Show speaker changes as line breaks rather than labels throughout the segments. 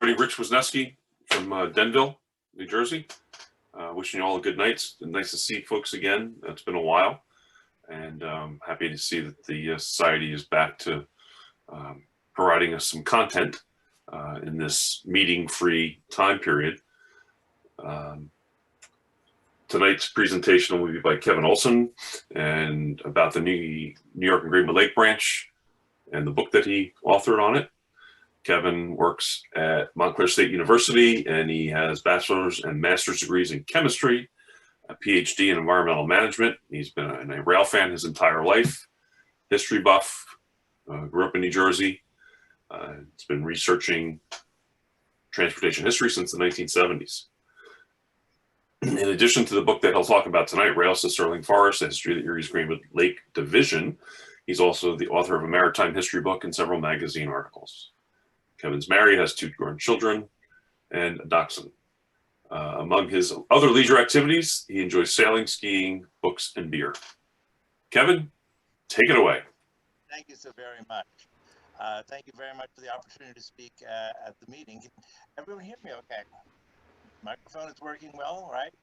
everybody. Rich Wisniewski from Denville, New Jersey. Wishing you all a good night. It's been nice to see folks again. It's been a while. And happy to see that the Society is back to providing us some content in this meeting-free time period. Tonight's presentation will be by Kevin Olsen and about the New York and Greenwood Lake branch and the book that he authored on it. Kevin works at Montclair State University, and he has bachelor's and master's degrees in chemistry, a PhD in environmental management. He's been a rail fan his entire life, history buff, grew up in New Jersey. He's been researching transportation history since the 1970s. In addition to the book that he'll talk about tonight, Rails to Sterling Forest, The History of the Erie's Greenwood Lake Division, he's also the author of a maritime history book and several magazine articles. Kevin's married, has 2 grown children, and a dachshund. Among his other leisure activities, he enjoys sailing, skiing, books, and beer. Kevin, take it away.
Thank you so very much. Thank you very much for the opportunity to speak at the meeting. Can everyone hear me okay? Microphone is working well, right?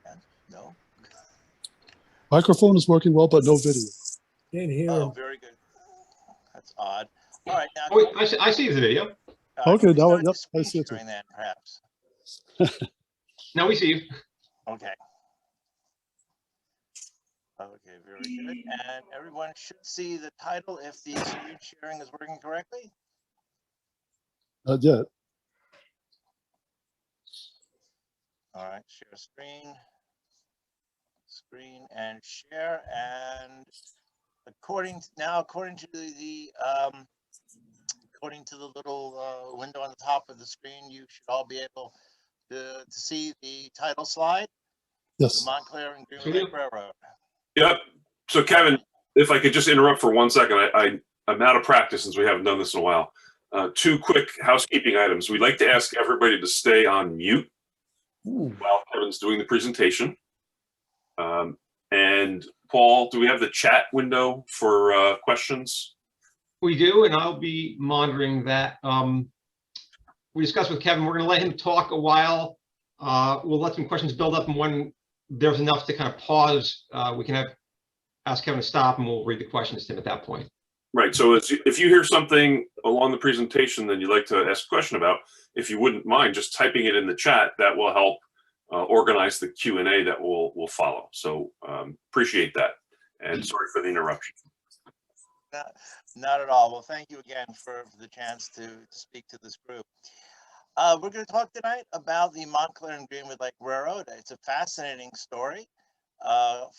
Yes? No?
Microphone is working well, but no video.
Can't hear
Oh,
him.
very good. That's odd. All right, now.
Oh, I see the video.
Okay,
can we
now
start
yep,
the
I see it too.
screen sharing then, perhaps.
Now we see you.
Okay. Okay, very good. And everyone should see the title if the screen sharing is working correctly.
Not yet.
All right, share screen and share. And according to the little window on the top of the screen, you should all be able to see the title slide.
Yes.
The Montclair and Greenwood Lake Railroad.
Yep. So Kevin, if I could just interrupt for 1 second, I'm out of practice since we haven't done this in a while. 2 quick housekeeping items. We'd like to ask everybody to stay on mute while Kevin's doing the presentation. And Paul, do we have the chat window for questions?
We do, and I'll be monitoring that. We discussed with Kevin, we're going to let him talk a while. We'll let some questions build up, and when there's enough to kind of pause, we can ask Kevin to stop, and we'll read the questions to him at that point.
Right. So if you hear something along the presentation that you'd like to ask a question about, if you wouldn't mind just typing it in the chat, that will help organize the Q&A that will follow. So appreciate that. And sorry for the interruption.
Not at all. Well, thank you again for the chance to speak to this group. We're going to talk tonight about the Montclair and Greenwood Lake Railroad. It's a fascinating story,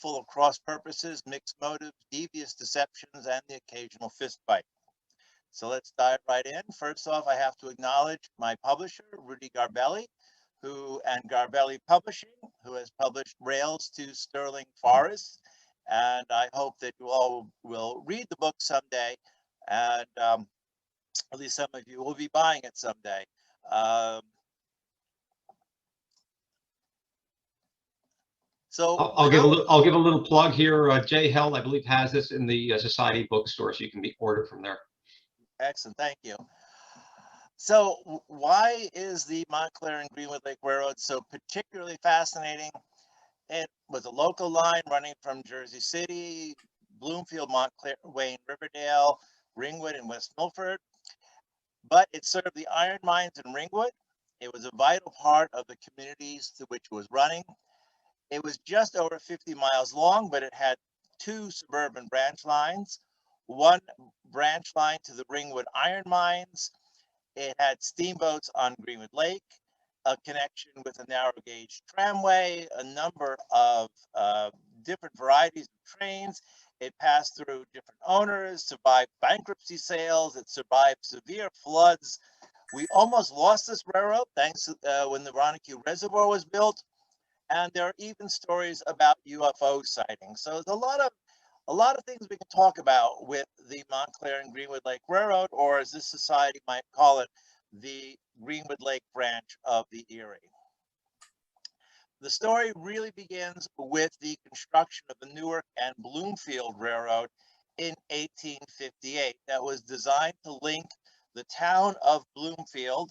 full of cross purposes, mixed motives, devious deceptions, and the occasional fist fight. So let's dive right in. First off, I have to acknowledge my publisher, Rudy Garbelli, and Garbelli Publishing, who has published Rails to Sterling Forest. And I hope that you all will read the book someday, and at least some of you will be buying it someday. So
I'll give a little plug here. Jay Held, I believe, has this in the Society bookstore, so you can be ordered from there.
Excellent, thank you. So why is the Montclair and Greenwood Lake Railroad so particularly fascinating? It was a local line running from Jersey City, Bloomfield, Montclair, Wayne, Riverdale, Ringwood, and West Milford. But it served the iron mines in Ringwood. It was a vital part of the communities to which it was running. It was just over 50 miles long, but it had 2 suburban branch lines, 1 branch line to the Ringwood iron mines. It had steamboats on Greenwood Lake, a connection with a narrow gauge tramway, a number of different varieties of trains. It passed through different owners, survived bankruptcy sales, it survived severe floods. We almost lost this railroad thanks to when the Wanaku Reservoir was built. And there are even stories about UFO sightings. So there's a lot of things we can talk about with the Montclair and Greenwood Lake Railroad, or as this society might call it, the Greenwood Lake branch of the Erie. The story really begins with the construction of the Newark and Bloomfield Railroad in 1858 that was designed to link the town of Bloomfield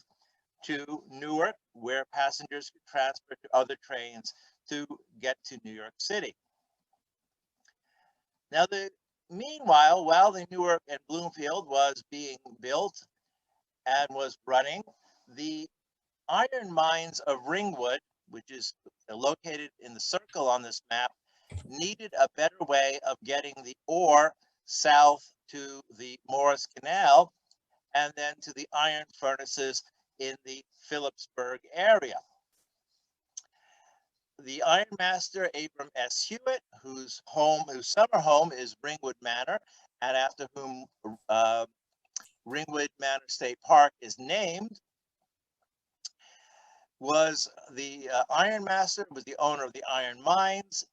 to Newark, where passengers could transfer to other trains to get to New York City. Now, meanwhile, while the Newark and Bloomfield was being built and was running, the iron mines of Ringwood, which is located in the circle on this map, needed a better way of getting the ore south to the Morris Canal and then to the iron furnaces in the Phillipsburg area. The ironmaster Abram S. Hewitt, whose summer home is Ringwood Manor, and after whom Ringwood Manor State Park is named, was the ironmaster, was the owner of the iron mines.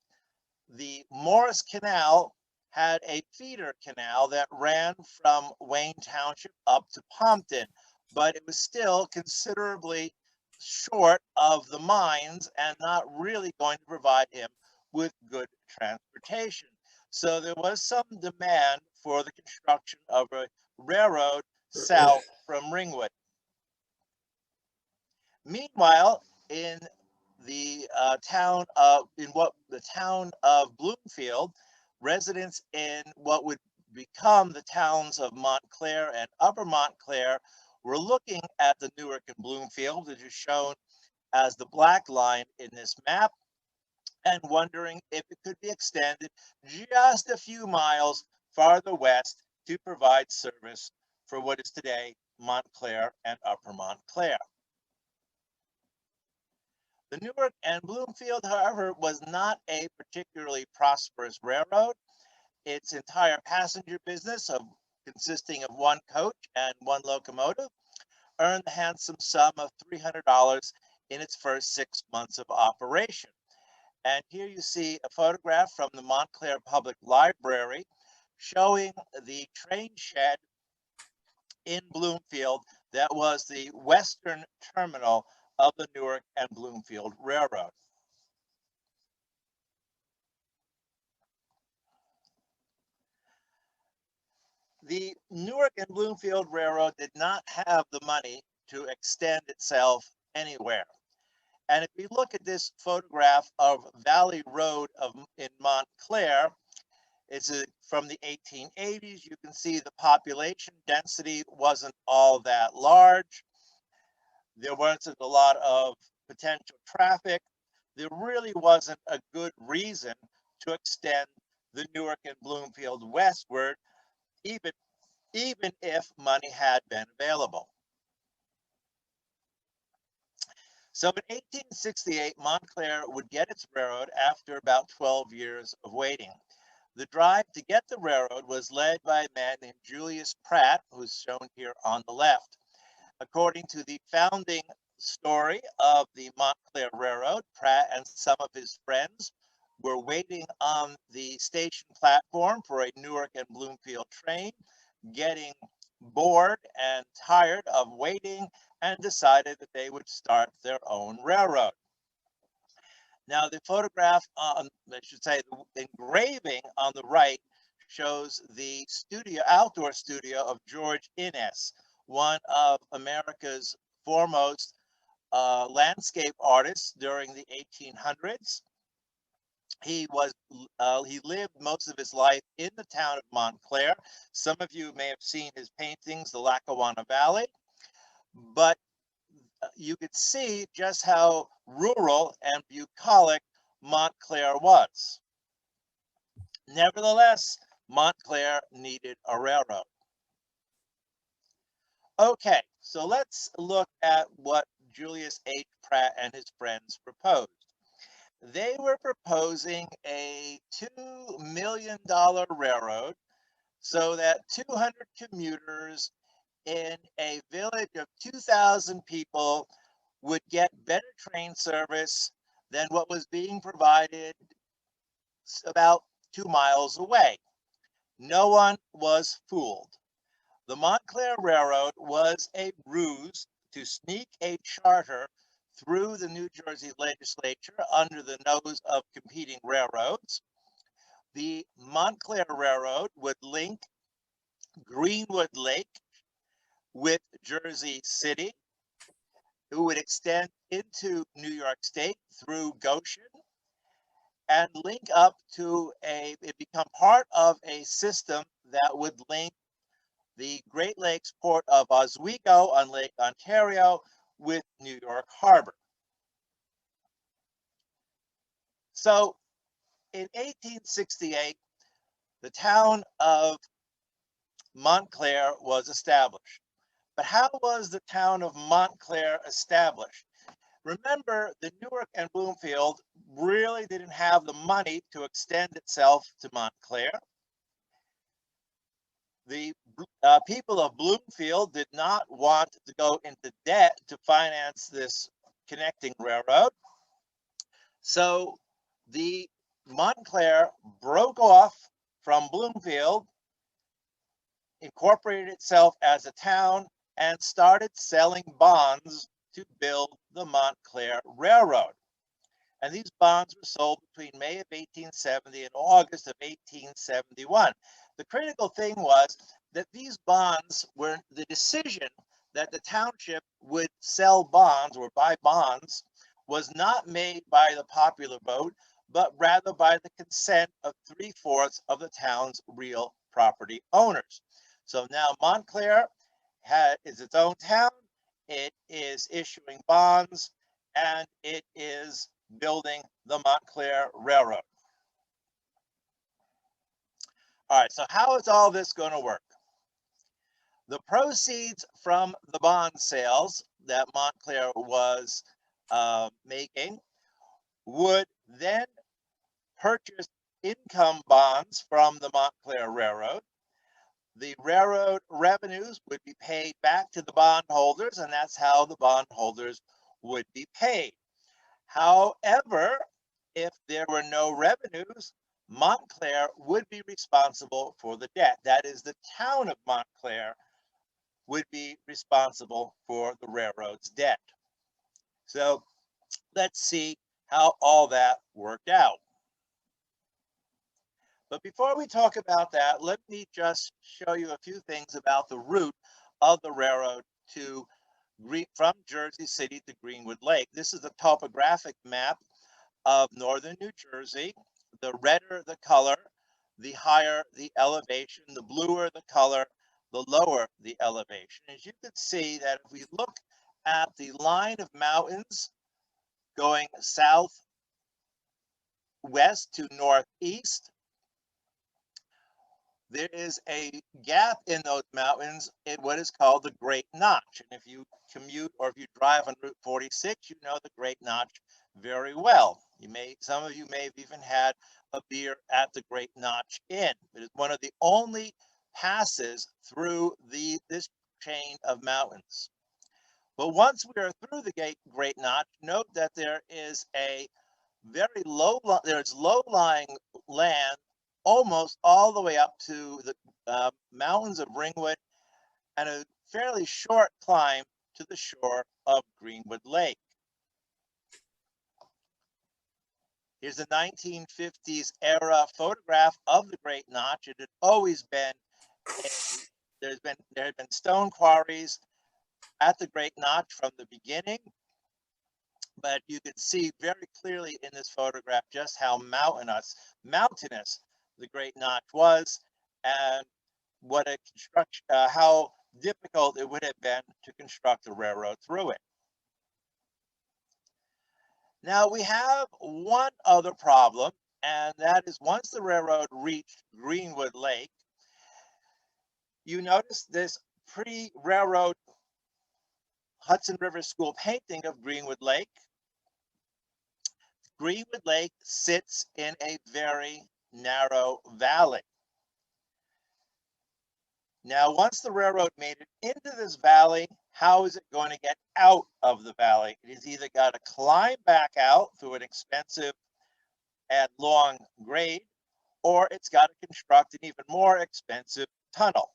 The Morris Canal had a feeder canal that ran from Wayne Township up to Pompton, but it was still considerably short of the mines and not really going to provide him with good transportation. So there was some demand for the construction of a railroad south from Ringwood. Meanwhile, in the town of Bloomfield, residents in what would become the towns of Montclair and Upper Montclair were looking at the Newark and Bloomfield, which is shown as the black line in this map, and wondering if it could be extended just a few miles farther west to provide service for what is today Montclair and Upper Montclair. The Newark and Bloomfield, however, was not a particularly prosperous railroad. Its entire passenger business, consisting of one coach and one locomotive, earned the handsome sum of $300 in its first 6 months of operation. And here you see a photograph from the Montclair Public Library showing the train shed in Bloomfield that was the western terminal of the Newark and Bloomfield Railroad. The Newark and Bloomfield Railroad did not have the money to extend itself anywhere. And if we look at this photograph of Valley Road in Montclair, it's from the 1880s. You can see the population density wasn't all that large. There wasn't a lot of potential traffic. There really wasn't a good reason to extend the Newark and Bloomfield westward, even if money had been available. So in 1868, Montclair would get its railroad after about 12 years of waiting. The drive to get the railroad was led by a man named Jules Pratt, who's shown here on the left. According to the founding story of the Montclair Railroad, Pratt and some of his friends were waiting on the station platform for a Newark and Bloomfield train, getting bored and tired of waiting, and decided that they would start their own railroad. Now, the photograph on, I should say, the engraving on the right shows the outdoor studio of George Innis, one of America's foremost landscape artists during the 1800s. He lived most of his life in the town of Montclair. Some of you may have seen his paintings, the Lackawanna Valley, but you could see just how rural and bucolic Montclair was. Nevertheless, Montclair needed a railroad. Okay, so let's look at what Jules H. Pratt and his friends proposed. They were proposing a $2 million railroad so that 200 commuters in a village of 2,000 people would get better train service than what was being provided about 2 miles away. No one was fooled. The Montclair Railroad was a ruse to sneak a charter through the New Jersey legislature under the nose of competing railroads. The Montclair Railroad would link Greenwood Lake with Jersey City. It would extend into New York State through Goshen and link up to it become part of a system that would link the Great Lakes port of Oswego on Lake Ontario with New York Harbor. So in 1868, the town of Montclair was established. But how was the town of Montclair established? Remember, the Newark and Bloomfield really didn't have the money to extend itself to Montclair. The people of Bloomfield did not want to go into debt to finance this connecting railroad. So the Montclair broke off from Bloomfield, incorporated itself as a town, and started selling bonds to build the Montclair Railroad. And these bonds were sold between May of 1870 and August of 1871. The critical thing was that these bonds were the decision that the township would sell bonds or buy bonds was not made by the popular vote, but rather by the consent of 3/4 of the town's real property owners. So now Montclair is its own town. It is issuing bonds, and it is building the Montclair Railroad. All right, so how is all this going to work? The proceeds from the bond sales that Montclair was making would then purchase income bonds from the Montclair Railroad. The railroad revenues would be paid back to the bondholders, and that's how the bondholders would be paid. However, if there were no revenues, Montclair would be responsible for the debt. That is, the town of Montclair would be responsible for the railroad's debt. So let's see how all that worked out. But before we talk about that, let me just show you a few things about the route of the railroad from Jersey City to Greenwood Lake. This is a topographic map of northern New Jersey. The redder the color, the higher the elevation, the bluer the color, the lower the elevation. As you can see that if we look at the line of mountains going southwest to northeast, there is a gap in those mountains in what is called the Great Notch. And if you commute or if you drive on Route 46, you know the Great Notch very well. Some of you may have even had a beer at the Great Notch Inn. It is one of the only passes through this chain of mountains. But once we are through the Great Notch, note that there is there's low-lying land almost all the way up to the mountains of Ringwood and a fairly short climb to the shore of Greenwood Lake. Here's a 1950s era photograph of the Great Notch. It had always been, there had been stone quarries at the Great Notch from the beginning, but you can see very clearly in this photograph just how mountainous the Great Notch was, and how difficult it would have been to construct a railroad through it. Now we have one other problem, and that is once the railroad reached Greenwood Lake, you notice this pre-railroad Hudson River School painting of Greenwood Lake. Greenwood Lake sits in a very narrow valley. Now, once the railroad made it into this valley, how is it going to get out of the valley? It has either got to climb back out through an expensive and long grade, or it's got to construct an even more expensive tunnel.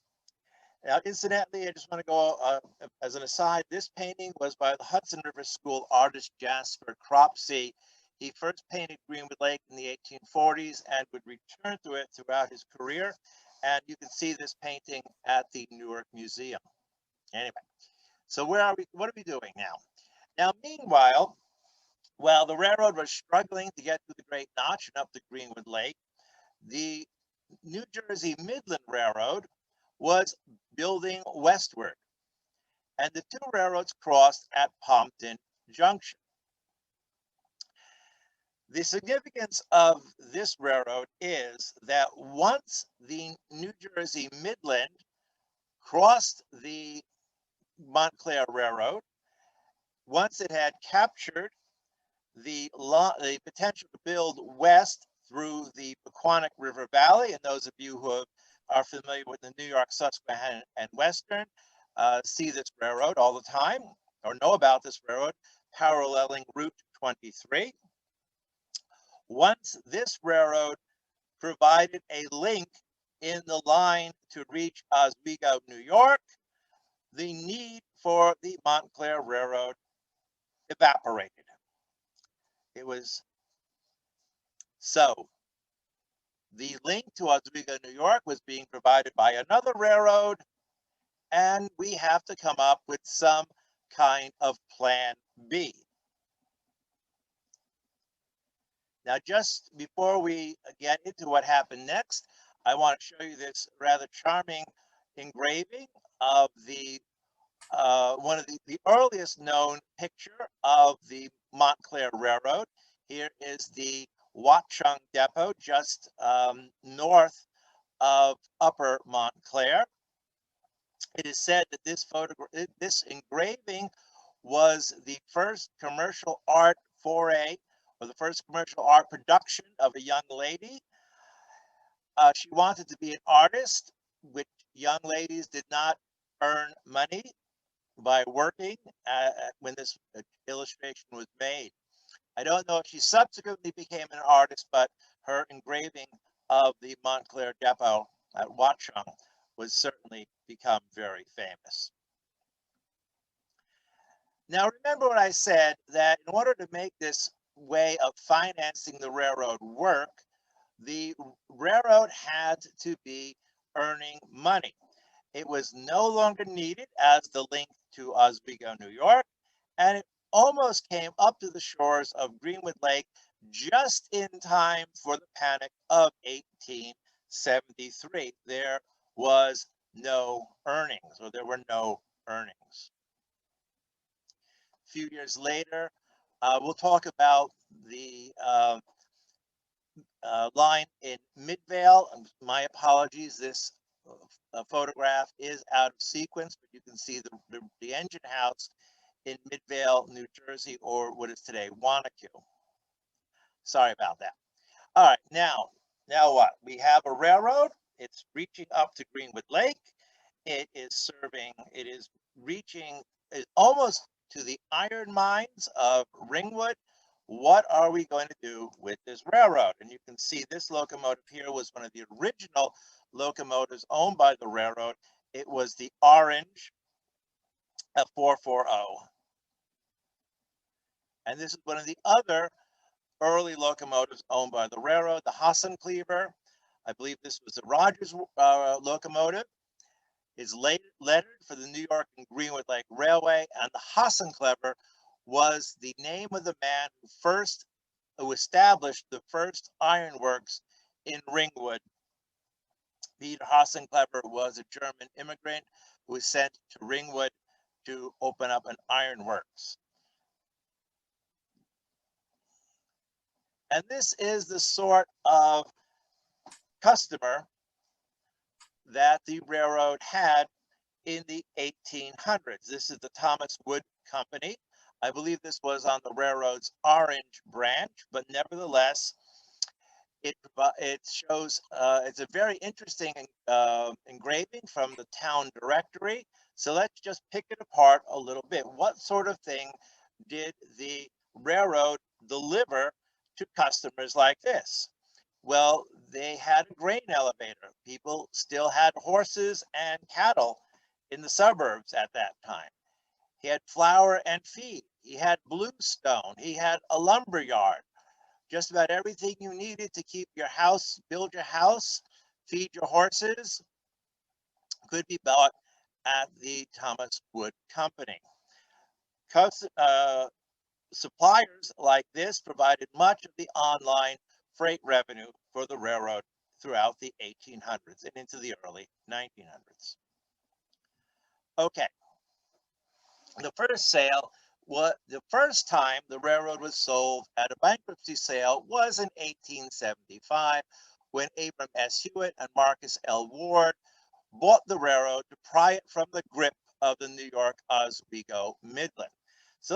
Now, incidentally, I just want to go as an aside, this painting was by the Hudson River School artist Jasper Cropsey. He first painted Greenwood Lake in the 1840s and would return to it throughout his career. And you can see this painting at the Newark Museum. Anyway, so where are we? What are we doing now? Now, meanwhile, while the railroad was struggling to get to the Great Notch and up to Greenwood Lake, the New Jersey Midland Railroad was building westward, and the two railroads crossed at Palmetto Junction. The significance of this railroad is that once the New Jersey Midland crossed the Montclair Railroad, once it had captured the potential to build west through the Paquonic River Valley, and those of you who are familiar with the New York Susquehanna and Western see this railroad all the time, or know about this railroad paralleling Route 23. Once this railroad provided a link in the line to reach Oswego, New York, the need for the Montclair Railroad evaporated. It was so. The link to Oswego, New York was being provided by another railroad, and we have to come up with some kind of plan B. Now, just before we get into what happened next, I want to show you this rather charming engraving of the one of the earliest known picture of the Montclair Railroad. Here is the Watchung Depot, just north of Upper Montclair. It is said that this engraving was the first commercial art foray, or the first commercial art production of a young lady. She wanted to be an artist, which young ladies did not earn money by working when this illustration was made. I don't know if she subsequently became an artist, but her engraving of the Montclair Depot at Watchung was certainly become very famous. Now, remember what I said, that in order to make this way of financing the railroad work, the railroad had to be earning money. It was no longer needed as the link to Oswego, New York, and it almost came up to the shores of Greenwood Lake just in time for the panic of 1873. There was no earnings, or there were no earnings. A few years later, we'll talk about the line in Midvale. My apologies, this photograph is out of sequence, but you can see the engine house in Midvale, New Jersey, or what is today Wanaku. Sorry about that. All right, now what? We have a railroad. It's reaching up to Greenwood Lake. It is reaching almost to the iron mines of Ringwood. What are we going to do with this railroad? And you can see this locomotive here was one of the original locomotives owned by the railroad. It was the orange F440. And this is one of the other early locomotives owned by the railroad, the Housekeeping. I believe this was the Rogers locomotive. Is lettered for the New York and Greenwood Lake Railway, and the Housekeeping was the name of the man who established the first ironworks in Ringwood. Peter Housekeeping was a German immigrant who was sent to Ringwood to open up an ironworks. And this is the sort of customer that the railroad had in the 1800s. This is the Thomas Wood Company. I believe this was on the railroad's orange branch, but nevertheless, it shows, it's a very interesting engraving from the town directory. So let's just pick it apart a little bit. What sort of thing did the railroad deliver to customers like this? Well, they had a grain elevator. People still had horses and cattle in the suburbs at that time. He had flour and feed. He had bluestone. He had a lumber yard. Just about everything you needed to keep your house, build your house, feed your horses, could be bought at the Thomas Wood Company. Suppliers like this provided much of the online freight revenue for the railroad throughout the 1800s and into the early 1900s. Okay, the first time the railroad was sold at a bankruptcy sale was in 1875, when Abram S. Hewitt and Marcus L. Ward bought the railroad to pry it from the grip of the New York Oswego Midland. So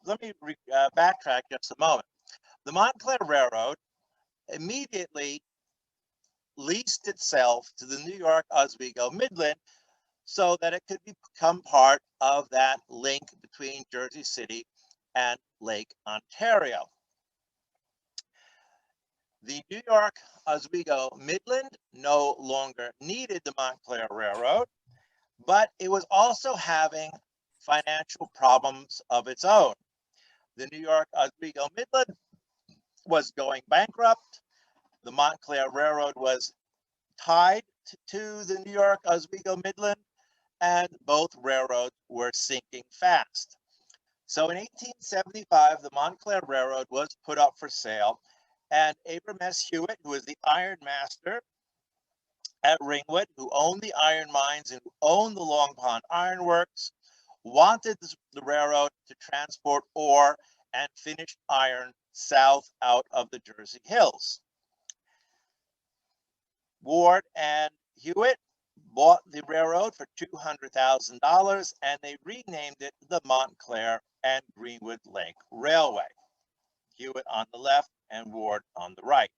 let me backtrack just a moment. The Montclair Railroad immediately leased itself to the New York Oswego Midland so that it could become part of that link between Jersey City and Lake Ontario. The New York Oswego Midland no longer needed the Montclair Railroad, but it was also having financial problems of its own. The New York Oswego Midland was going bankrupt. The Montclair Railroad was tied to the New York Oswego Midland, and both railroads were sinking fast. So in 1875, the Montclair Railroad was put up for sale, and Abram S. Hewitt, who was the iron master at Ringwood, who owned the iron mines and who owned the Long Pond Iron Works, wanted the railroad to transport ore and finished iron south out of the Jersey Hills. Ward and Hewitt bought the railroad for $200,000, and they renamed it the Montclair and Greenwood Lake Railway. Hewitt on the left and Ward on the right.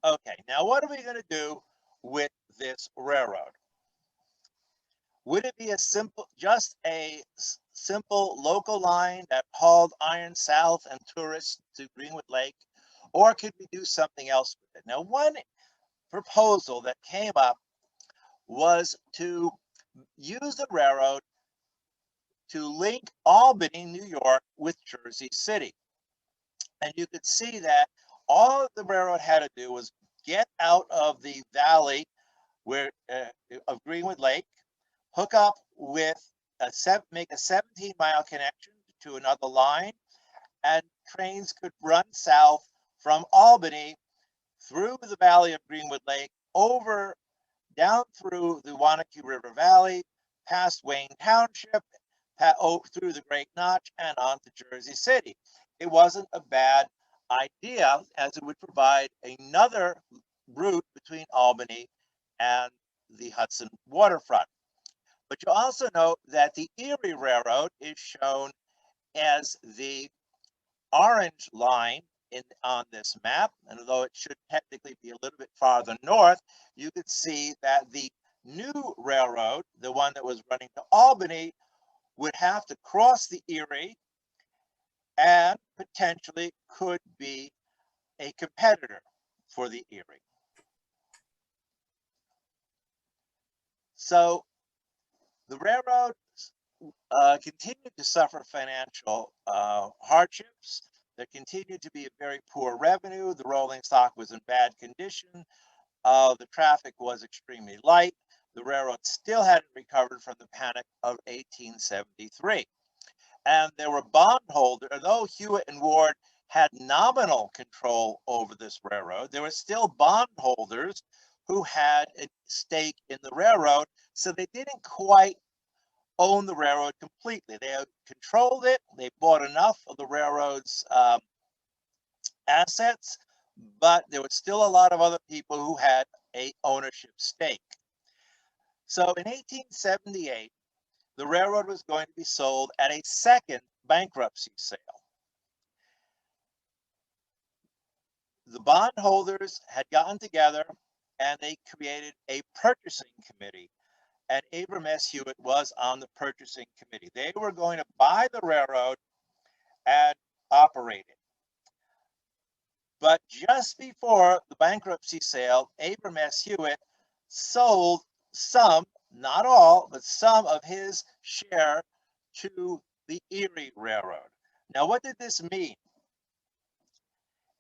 Okay, now what are we going to do with this railroad? Would it be just a simple local line that hauled iron south and tourists to Greenwood Lake, or could we do something else with it? Now, one proposal that came up was to use the railroad to link Albany, New York, with Jersey City. And you could see that all the railroad had to do was get out of the valley of Greenwood Lake, hook up with make a 17-mile connection to another line, and trains could run south from Albany through the valley of Greenwood Lake, over down through the Wanaku River Valley, past Wayne Township, through the Great Notch, and on to Jersey City. It wasn't a bad idea, as it would provide another route between Albany and the Hudson waterfront. But you also note that the Erie Railroad is shown as the orange line on this map, and although it should technically be a little bit farther north, you could see that the new railroad, the one that was running to Albany, would have to cross the Erie and potentially could be a competitor for the Erie. So the railroad continued to suffer financial hardships. There continued to be a very poor revenue. The rolling stock was in bad condition. The traffic was extremely light. The railroad still hadn't recovered from the panic of 1873. And there were bondholders, although Hewitt and Ward had nominal control over this railroad, there were still bondholders who had a stake in the railroad, so they didn't quite own the railroad completely. They controlled it. They bought enough of the railroad's assets, but there was still a lot of other people who had a ownership stake. So in 1878, the railroad was going to be sold at a second bankruptcy sale. The bondholders had gotten together and they created a purchasing committee, and Abram S. Hewitt was on the purchasing committee. They were going to buy the railroad and operate it. But just before the bankruptcy sale, Abram S. Hewitt sold some, not all, but some of his share to the Erie Railroad. Now, what did this mean?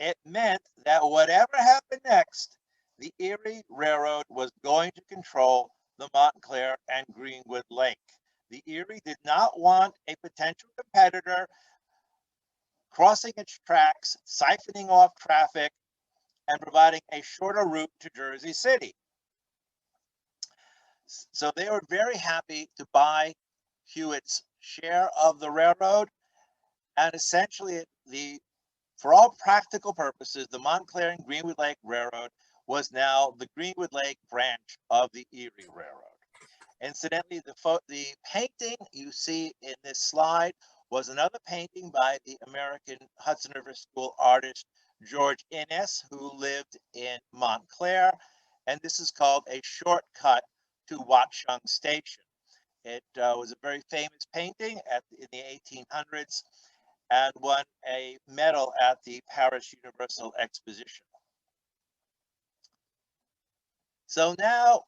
It meant that whatever happened next, the Erie Railroad was going to control the Montclair and Greenwood Lake. The Erie did not want a potential competitor crossing its tracks, siphoning off traffic, and providing a shorter route to Jersey City. So they were very happy to buy Hewitt's share of the railroad, and essentially for all practical purposes, the Montclair and Greenwood Lake Railroad was now the Greenwood Lake branch of the Erie Railroad. Incidentally, the painting you see in this slide was another painting by the American Hudson River School artist George Innis, who lived in Montclair, and this is called A Shortcut to Watchung Station. It was a very famous painting in the 1800s and won a medal at the Paris Universal Exposition. So now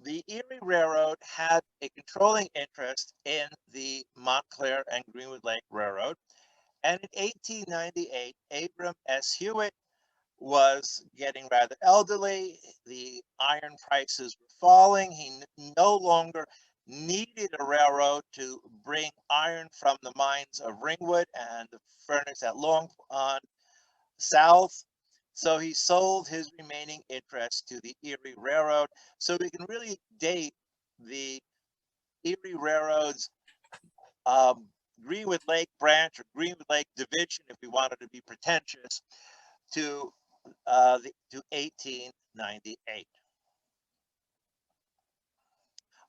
the Erie Railroad had a controlling interest in the Montclair and Greenwood Lake Railroad. And in 1898, Abram S. Hewitt was getting rather elderly. The iron prices were falling. He no longer needed a railroad to bring iron from the mines of Ringwood and the furnace at Long Pond south. So he sold his remaining interest to the Erie Railroad. So we can really date the Erie Railroad's Greenwood Lake branch or Greenwood Lake Division, if we wanted to be pretentious, to 1898.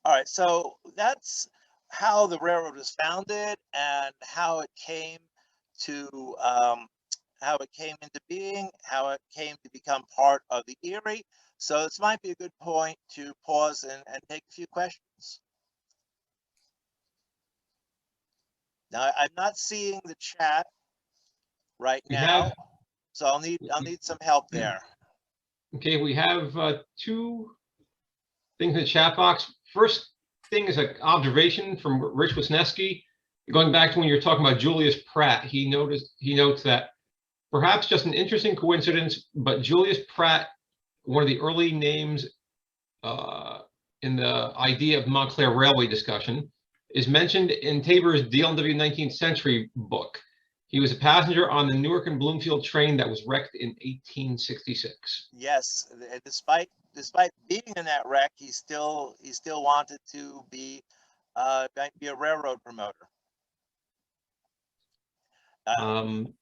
All right, so that's how the railroad was founded and how it came to into being, how it came to become part of the Erie. So this might be a good point to pause and take a few questions. Now, I'm not seeing the chat right now, so I'll need some help there.
Okay, we have two things in the chat box. First thing is an observation from Rich Wisniewski. Going back to when you were talking about Julius Pratt, he notes that perhaps just an interesting coincidence, but Julius Pratt, one of the early names in the idea of Montclair Railway discussion, is mentioned in Tabor's DLW 19th Century book. He was a passenger on the Newark and Bloomfield train that was wrecked in 1866.
Yes, despite being in that wreck, he still wanted to be a railroad promoter.
I'm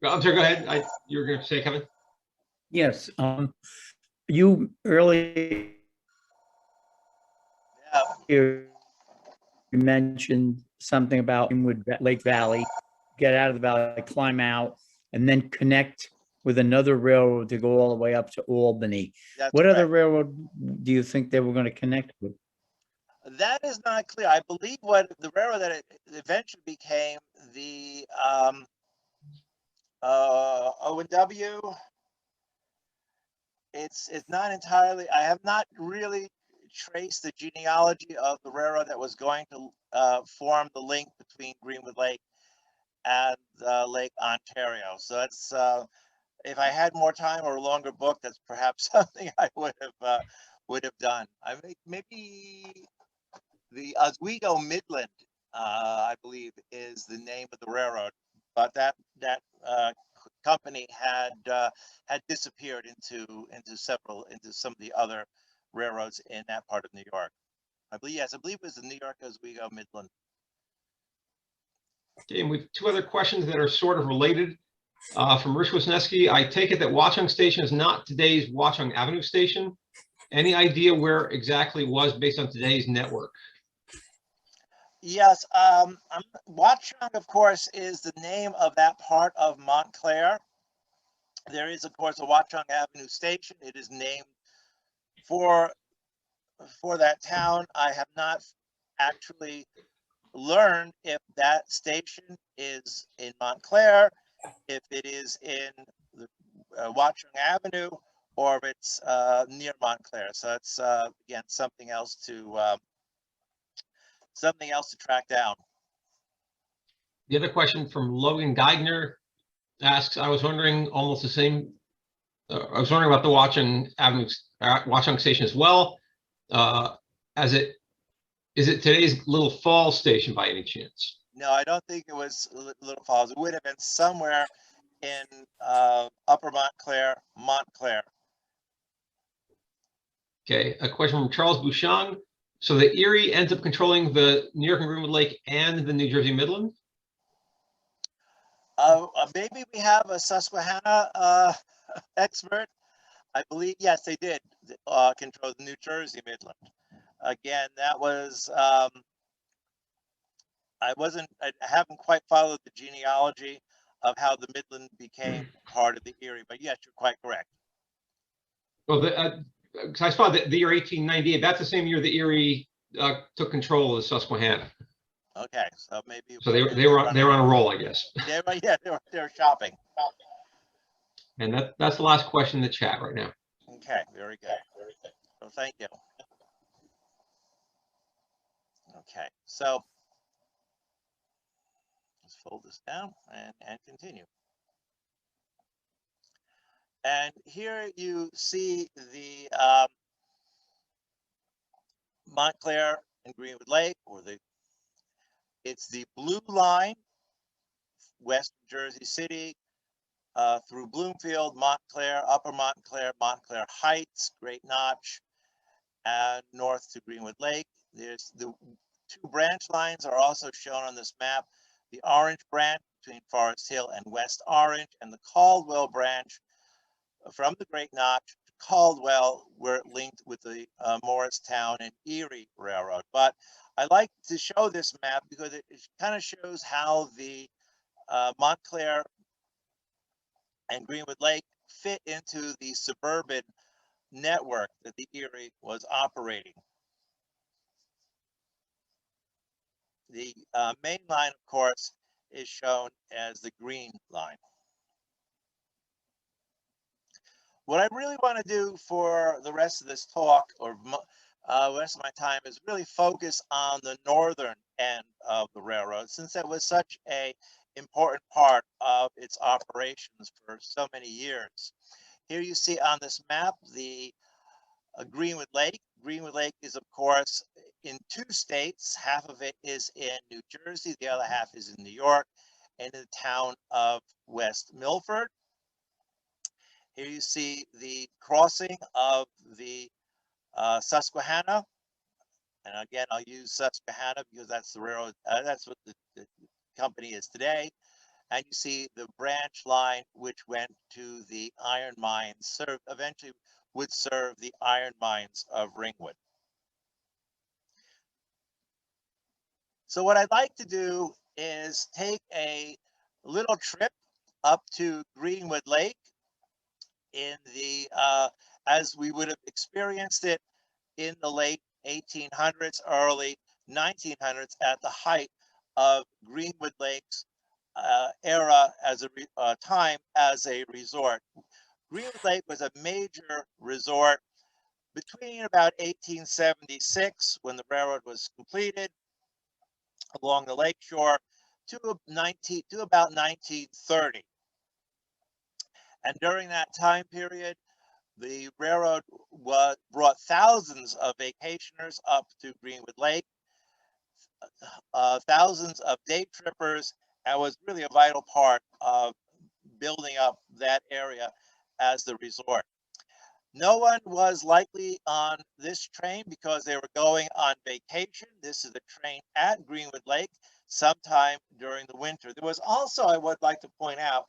sorry, go ahead. You were going to say, Kevin?
Yes. You earlier you mentioned something about Greenwood Lake Valley, get out of the valley, climb out, and then connect with another railroad to go all the way up to Albany.
That's
what
correct.
other railroad do you think they were going to connect with?
That is not clear. I believe what the railroad that it eventually became the O&W. It's not entirely. I have not really traced the genealogy of the railroad that was going to form the link between Greenwood Lake and Lake Ontario. So that's if I had more time or a longer book, that's perhaps something I would have done. I mean, maybe the Oswego Midland, I believe, is the name of the railroad, but that company had disappeared into some of the other railroads in that part of New York. I believe it was the New York Oswego Midland.
Okay, and we have two other questions that are sort of related. From Rich Wisniewski, I take it that Watchung Station is not today's Watchung Avenue Station. Any idea where exactly it was based on today's network?
Yes, Watchung, of course, is the name of that part of Montclair. There is, of course, a Watchung Avenue Station. It is named for that town. I have not actually learned if that station is in Montclair, if it is in the Watchung Avenue, or if it's near Montclair. So that's again something else to track down.
The other question from Logan Geigner asks, I was wondering almost the same I was wondering about the Watchung station as well. Is it today's Little Falls station by any chance?
No, I don't think it was Little Falls. It would have been somewhere in Upper Montclair.
Okay, a question from Charles Bouchon. So the Erie ends up controlling the New York and Greenwood Lake and the New Jersey Midland?
Maybe we have a Susquehanna expert. I believe, yes, they did control the New Jersey Midland. Again, that was, I haven't quite followed the genealogy of how the Midland became part of the Erie, but yes, you're quite correct.
Well, I saw that the year 1898, that's the same year the Erie took control of the Susquehanna.
Okay, so maybe.
So they were on a roll, I guess.
They were shopping.
And that's the last question in the chat right now.
Okay, very good. So thank you. Okay, so let's fold this down and continue. And here you see the Montclair and Greenwood Lake, or it's the blue line, west of Jersey City, through Bloomfield, Montclair, Upper Montclair, Montclair Heights, Great Notch, and north to Greenwood Lake. There's the two branch lines are also shown on this map. The Orange branch between Forest Hill and West Orange, and the Caldwell branch from the Great Notch to Caldwell, where it linked with the Morristown and Erie Railroad. But I like to show this map because it kind of shows how the Montclair and Greenwood Lake fit into the suburban network that the Erie was operating. The main line, of course, is shown as the green line. What I really want to do for the rest of this talk, or the rest of my time, is really focus on the northern end of the railroad, since that was such an important part of its operations for so many years. Here you see on this map the Greenwood Lake. Greenwood Lake is, of course, in two states. Half of it is in New Jersey, the other half is in New York, and in the town of West Milford. Here you see the crossing of the Susquehanna. And again, I'll use Susquehanna because that's the railroad, that's what the company is today. And you see the branch line, which went to the iron mines, eventually would serve the iron mines of Ringwood. So what I'd like to do is take a little trip up to Greenwood Lake in the, as we would have experienced it in the late 1800s, early 1900s, at the height of Greenwood Lake's era as a time as a resort. Greenwood Lake was a major resort between about 1876, when the railroad was completed along the lakeshore, to about 1930. And during that time period, the railroad brought thousands of vacationers up to Greenwood Lake, thousands of day trippers, and was really a vital part of building up that area as the resort. No one was likely on this train because they were going on vacation. This is a train at Greenwood Lake sometime during the winter. There was also, I would like to point out,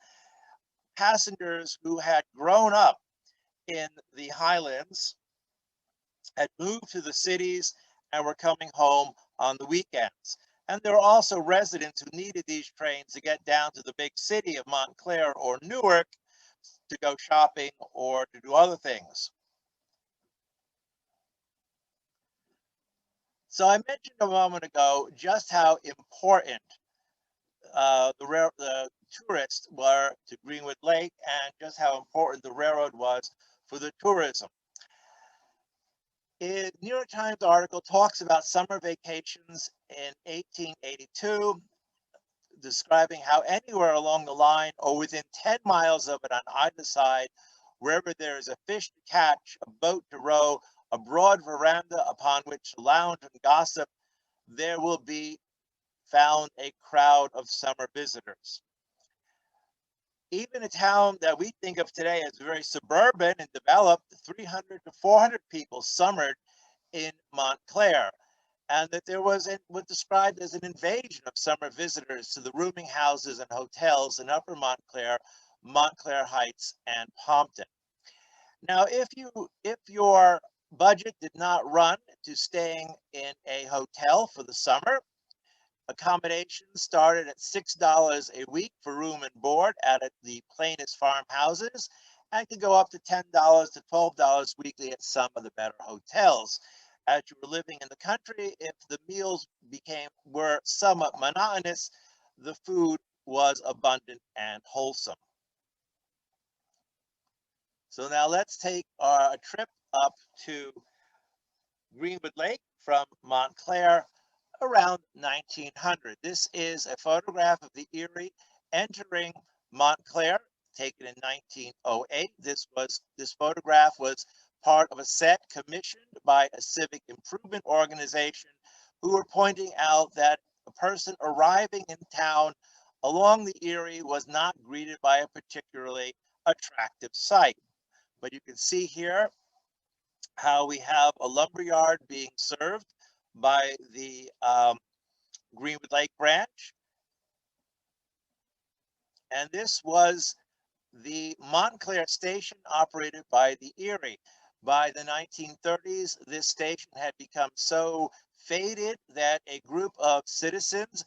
passengers who had grown up in the Highlands, had moved to the cities, and were coming home on the weekends. And there were also residents who needed these trains to get down to the big city of Montclair or Newark to go shopping or to do other things. So I mentioned a moment ago just how important the tourists were to Greenwood Lake, and just how important the railroad was for the tourism. A New York Times article talks about summer vacations in 1882, describing how anywhere along the line or within 10 miles of it on either side Wherever there is a fish to catch, a boat to row, a broad veranda upon which to lounge and gossip, there will be found a crowd of summer visitors. Even a town that we think of today as very suburban and developed, 300 to 400 people summered in Montclair, and that there was what described as an invasion of summer visitors to the rooming houses and hotels in Upper Montclair, Montclair Heights, and Pompton. Now, if your budget did not run to staying in a hotel for the summer, accommodations started at $6 a week for room and board at the plainest farmhouses, and could go up to $10 to $12 weekly at some of the better hotels. As you were living in the country, if the meals were somewhat monotonous, the food was abundant and wholesome. So now let's take a trip up to Greenwood Lake from Montclair around 1900. This is a photograph of the Erie entering Montclair, taken in 1908. This photograph was part of a set commissioned by a civic improvement organization who were pointing out that a person arriving in town along the Erie was not greeted by a particularly attractive sight. But you can see here how we have a lumberyard being served by the Greenwood Lake branch. And this was the Montclair station operated by the Erie. By the 1930s, this station had become so faded that a group of citizens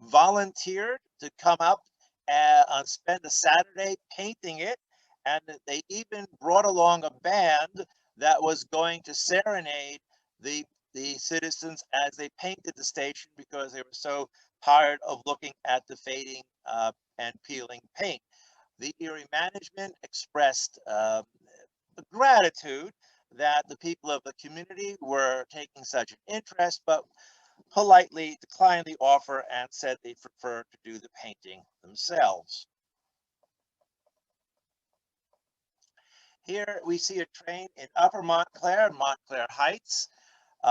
volunteered to come up and spend a Saturday painting it. And they even brought along a band that was going to serenade the citizens as they painted the station, because they were so tired of looking at the fading and peeling paint. The Erie management expressed gratitude that the people of the community were taking such an interest, but politely declined the offer and said they prefer to do the painting themselves. Here we see a train in Upper Montclair, Montclair Heights.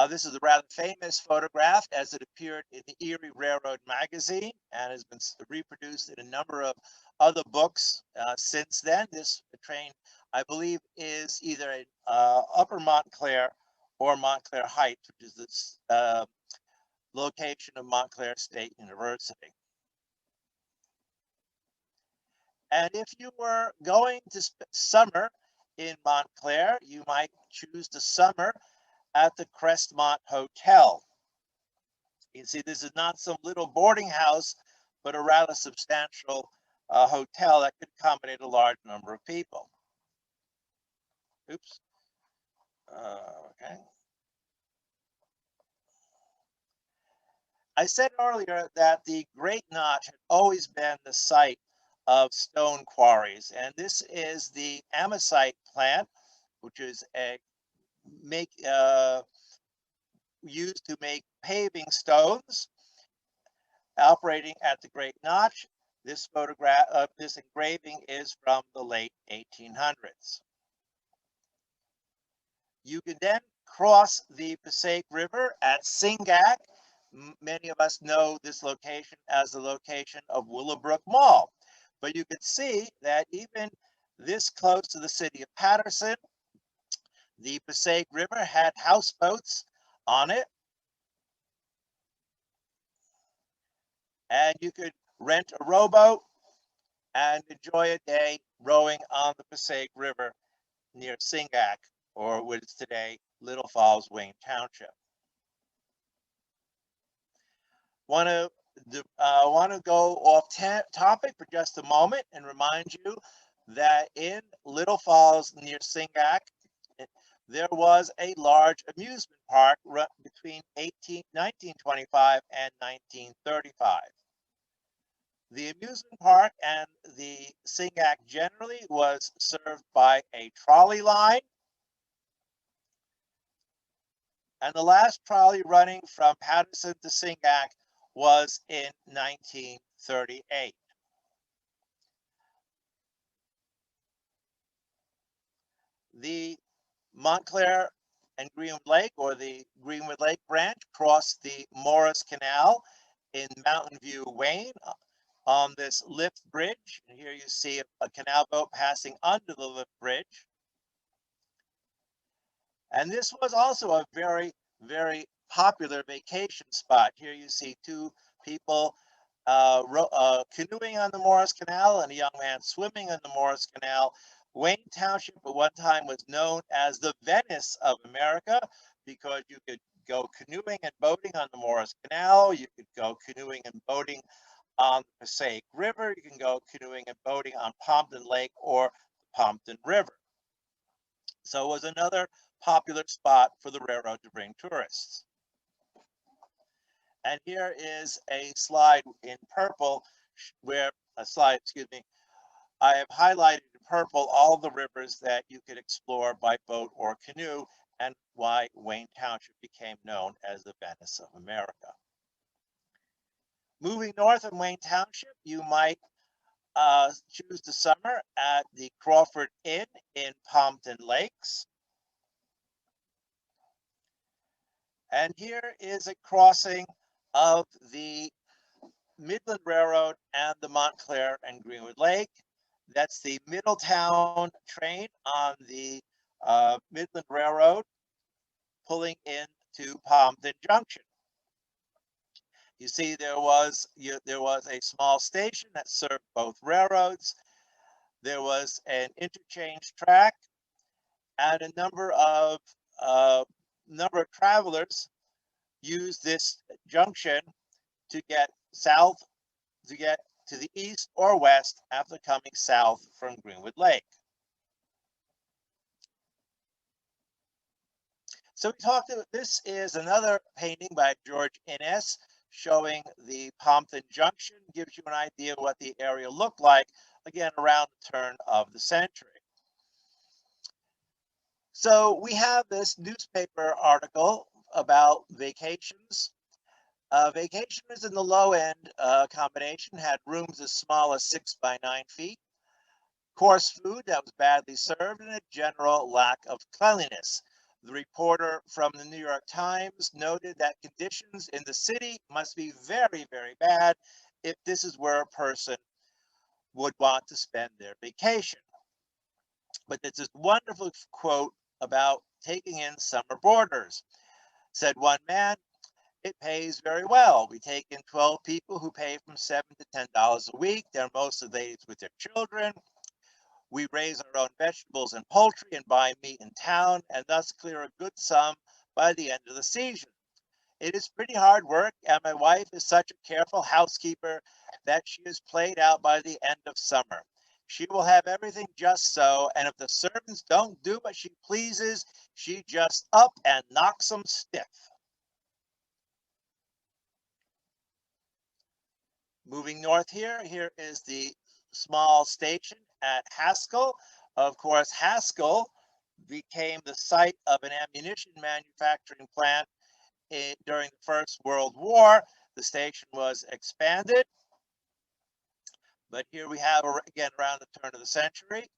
This is a rather famous photograph as it appeared in the Eerie Railroad magazine and has been reproduced in a number of other books since then. This train, I believe, is either in Upper Montclair or Montclair Heights, which is the location of Montclair State University. And if you were going to summer in Montclair, you might choose to summer at the Crestmont Hotel. You can see this is not some little boarding house, but a rather substantial hotel that could accommodate a large number of people. Oops. Okay. I said earlier that the Great Notch had always been the site of stone quarries, and this is the Micit Plant, which is used to make paving stones, operating at the Great Notch. This photograph of this engraving is from the late 1800s. You can then cross the Passaic River at Singak. Many of us know this location as the location of Willowbrook Mall. But you can see that even this close to the city of Patterson, the Passaic River had houseboats on it. And you could rent a rowboat and enjoy a day rowing on the Passaic River near Singak, or what is today Little Falls, Wayne Township. Want to go off topic for just a moment and remind you that in Little Falls near Singak, there was a large amusement park between 1925 and 1935. The amusement park and the Singak generally was served by a trolley line. And the last trolley running from Patterson to Singak was in 1938. the Montclair and Greenwood Lake, or the Greenwood Lake branch, crossed the Morris Canal in Mountain View, Wayne, on this lift bridge. And here you see a canal boat passing under the lift bridge. And this was also a very, very popular vacation spot. Here you see two people canoeing on the Morris Canal and a young man swimming in the Morris Canal. Wayne Township at one time was known as the Venice of America because you could go canoeing and boating on the Morris Canal. You could go canoeing and boating on the Passaic River. You can go canoeing and boating on Pompton Lake or the Pompton River. So it was another popular spot for the railroad to bring tourists. And here is a slide in purple where, I have highlighted in purple all the rivers that you could explore by boat or canoe and why Wayne Township became known as the Venice of America. Moving north in Wayne Township, you might choose to summer at the Crawford Inn in Pompton Lakes. And here is a crossing of the Midland Railroad and the Montclair and Greenwood Lake. That's the Middletown train on the Midland Railroad pulling into Pompton Junction. You see there was a small station that served both railroads. There was an interchange track, and a number of travelers used this junction to get south, to get to the east or west after coming south from Greenwood Lake. So we talked about, this is another painting by George Innis showing the Pompton Junction, gives you an idea of what the area looked like, again, around the turn of the century. So we have this newspaper article about vacations. Vacationers in the low end combination had rooms as small as 6 by 9 feet, coarse food that was badly served, and a general lack of cleanliness. The reporter from the New York Times noted that conditions in the city must be very, very bad if this is where a person would want to spend their vacation. But there's this wonderful quote about taking in summer boarders. Said one man, "It pays very well. We take in 12 people who pay from $7 to $10 a week. They're mostly ladies with their children. We raise our own vegetables and poultry and buy meat in town and thus clear a good sum by the end of the season. It is pretty hard work, and my wife is such a careful housekeeper that she is played out by the end of summer. She will have everything just so, and if the servants don't do what she pleases, she just up and knocks them stiff." Moving north here is the small station at Haskell. Of course, Haskell became the site of an ammunition manufacturing plant during the First World War. The station was expanded, but here we have, again, around the turn of the century.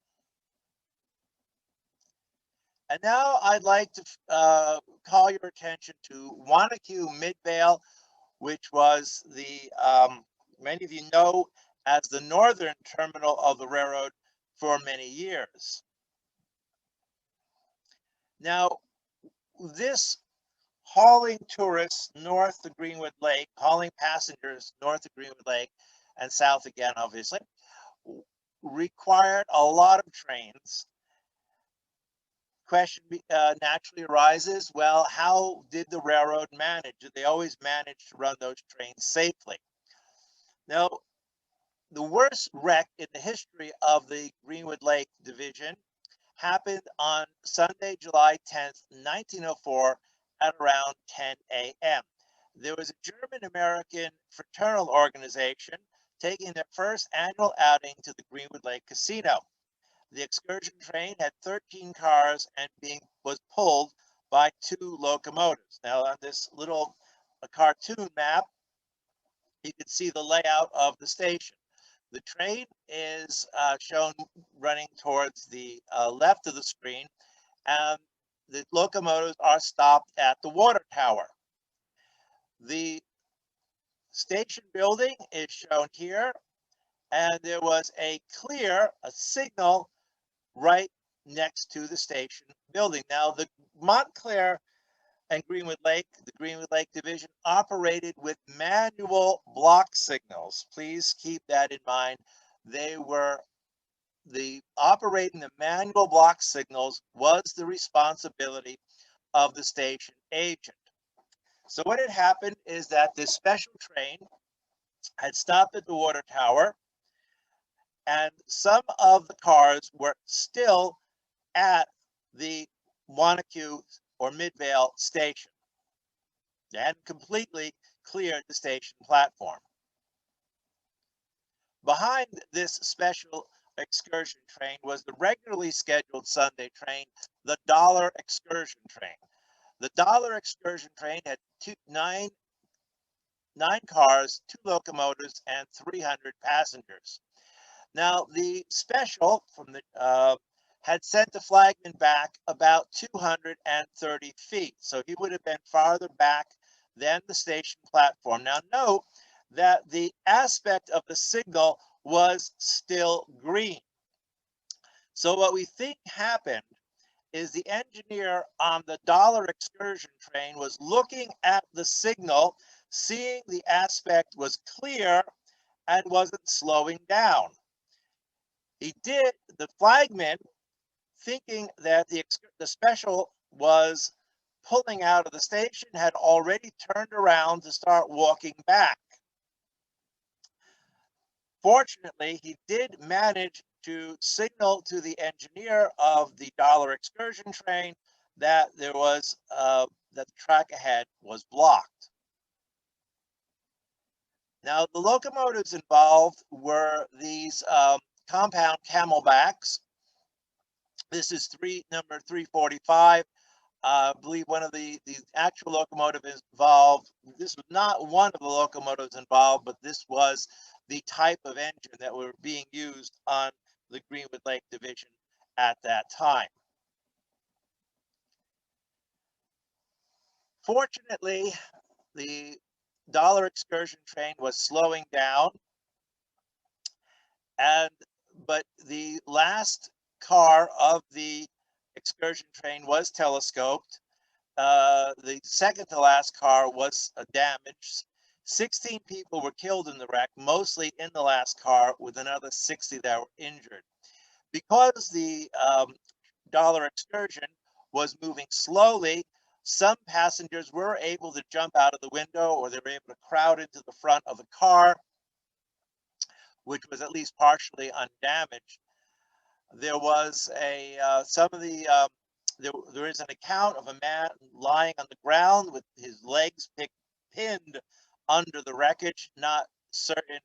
And now I'd like to call your attention to Wanaku Midvale, which was the, many of you know, as the northern terminal of the railroad for many years. Now, this hauling tourists north to Greenwood Lake, hauling passengers north to Greenwood Lake and south again, obviously, required a lot of trains. Question naturally arises, well, how did the railroad manage? Did they always manage to run those trains safely? Now, the worst wreck in the history of the Greenwood Lake Division happened on Sunday, July 10th, 1904 at around 10 a.m. There was a German-American fraternal organization taking their first annual outing to the Greenwood Lake Casino. The excursion train had 13 cars and was pulled by 2 locomotives. Now, on this little cartoon map, you can see the layout of the station. The train is shown running towards the left of the screen, and the locomotives are stopped at the water tower. The station building is shown here, and there was a signal right next to the station building. Now, the Montclair and Greenwood Lake, the Greenwood Lake Division, operated with manual block signals. Please keep that in mind. Operating the manual block signals was the responsibility of the station agent. So what had happened is that this special train had stopped at the water tower, and some of the cars were still at the Wanaku or Midvale station. They hadn't completely cleared the station platform. Behind this special excursion train was the regularly scheduled Sunday train, the Dollar Excursion train. The Dollar Excursion train had nine cars, 2 locomotives, and 300 passengers. Now, the special from the had sent the flagman back about 230 feet, so he would have been farther back than the station platform. Now, note that the aspect of the signal was still green. So what we think happened is the engineer on the Dollar Excursion train was looking at the signal, seeing the aspect was clear and wasn't slowing down. The flagman, thinking that the special was pulling out of the station, had already turned around to start walking back. Fortunately, he did manage to signal to the engineer of the Dollar Excursion train that there was that the track ahead was blocked. Now, the locomotives involved were these compound Camelbacks. This is number 345. I believe one of the actual locomotives involved. This was not one of the locomotives involved, but this was the type of engine that were being used on the Greenwood Lake Division at that time. Fortunately, the Dollar Excursion train was slowing down, but the last car of the excursion train was telescoped. The second to last car was damaged. 16 people were killed in the wreck, mostly in the last car, with another 60 that were injured. Because the Dollar Excursion was moving slowly, some passengers were able to jump out of the window, or they were able to crowd into the front of the car, which was at least partially undamaged. There was there is an account of a man lying on the ground with his legs pinned under the wreckage, not certain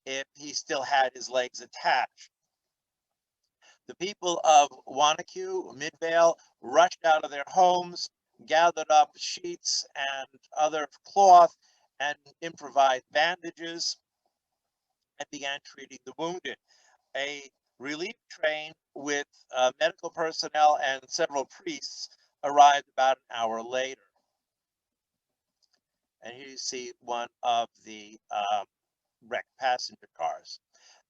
if he still had his legs attached. The people of Wanaku Midvale rushed out of their homes, gathered up sheets and other cloth, and improvised bandages, and began treating the wounded. A relief train with medical personnel and several priests arrived about an hour later. And here you see one of the wrecked passenger cars.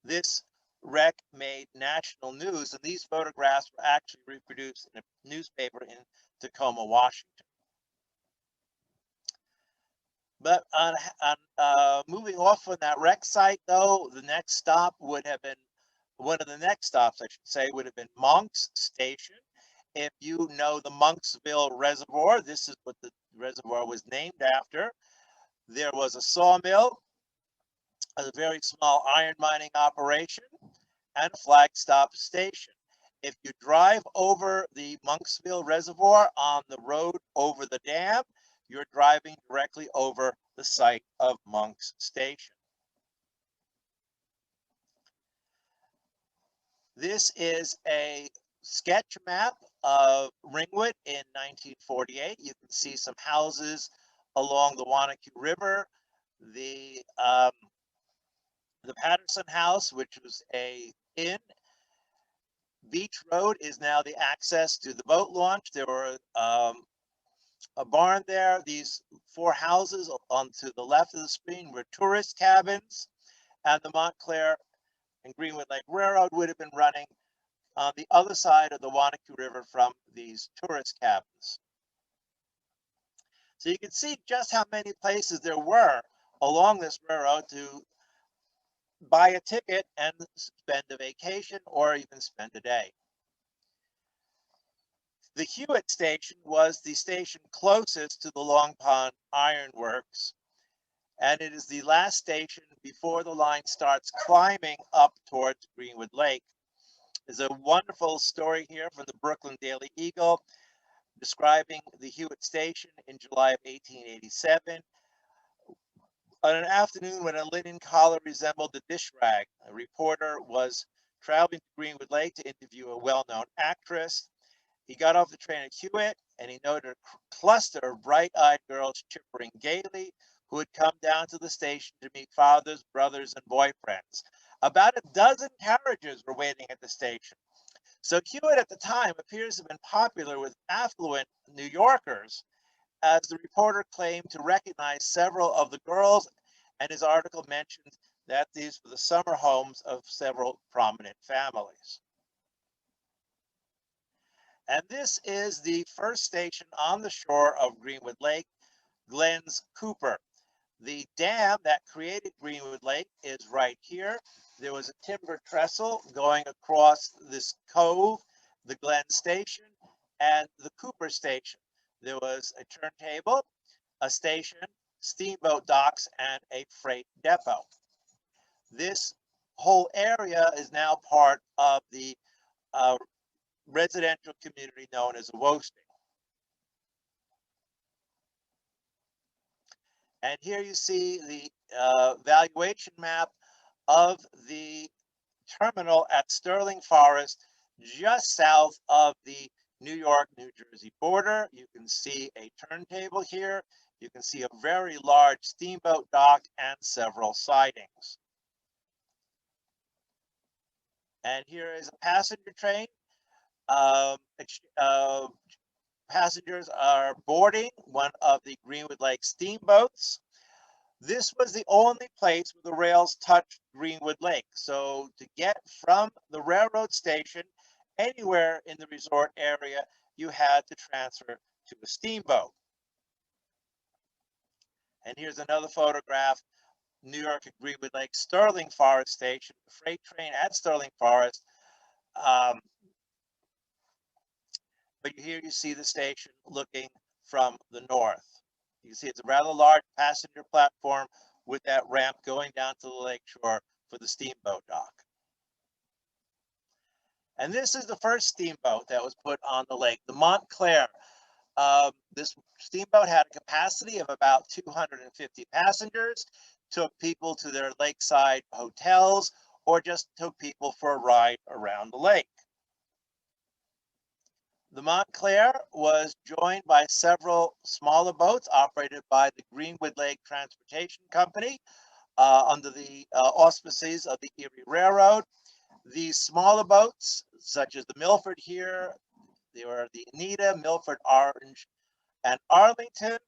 This wreck made national news, and these photographs were actually reproduced in a newspaper in Tacoma, Washington. But moving off from that wreck site, though, the next stop would have been, one of the next stops, I should say, would have been Monk's Station. If you know the Monksville Reservoir, this is what the reservoir was named after. There was a sawmill, a very small iron mining operation, and a flag stop station. If you drive over the Monksville Reservoir on the road over the dam, you're driving directly over the site of Monk's Station. This is a sketch map of Ringwood in 1948. You can see some houses along the Wanaku River. The the Patterson House, which was a inn. Beach Road is now the access to the boat launch. There were a barn there. These 4 houses on to the left of the screen were tourist cabins, and the Montclair and Greenwood Lake Railroad would have been running on the other side of the Wanaku River from these tourist cabins. So you can see just how many places there were along this railroad to buy a ticket and spend a vacation or even spend a day. The Hewitt station was the station closest to the Long Pond Iron Works, and it is the last station before the line starts climbing up towards Greenwood Lake. There's a wonderful story here from the Brooklyn Daily Eagle describing the Hewitt station in July of 1887. On an afternoon when a linen collar resembled a dish rag, a reporter was traveling to Greenwood Lake to interview a well-known actress. He got off the train at Hewitt and he noted a cluster of bright-eyed girls chippering gaily who had come down to the station to meet fathers, brothers, and boyfriends. About a dozen carriages were waiting at the station. So Hewitt at the time appears to have been popular with affluent New Yorkers, as the reporter claimed to recognize several of the girls, and his article mentioned that these were the summer homes of several prominent families. And this is the first station on the shore of Greenwood Lake, Glens Cooper. The dam that created Greenwood Lake is right here. There was a timber trestle going across this cove, the Glen Station, and the Cooper Station. There was a turntable, a station, steamboat docks, and a freight depot. This whole area is now part of the residential community known as Woasting. And here you see the valuation map of the terminal at Sterling Forest, just south of the New York-New Jersey border. You can see a turntable here. You can see a very large steamboat dock and several sidings. And here is a passenger train. Passengers are boarding one of the Greenwood Lake steamboats. This was the only place where the rails touched Greenwood Lake. So to get from the railroad station anywhere in the resort area, you had to transfer to a steamboat. And here's another photograph, New York at Greenwood Lake, Sterling Forest Station, the freight train at Sterling Forest. But here you see the station looking from the north. You can see it's a rather large passenger platform with that ramp going down to the lakeshore for the steamboat dock. And this is the first steamboat that was put on the lake, the Montclair. This steamboat had a capacity of about 250 passengers, took people to their lakeside hotels, or just took people for a ride around the lake. The Montclair was joined by several smaller boats operated by the Greenwood Lake Transportation Company under the auspices of the Erie Railroad. These smaller boats, such as the Milford here, they were the Anita, Milford, Orange, and Arlington.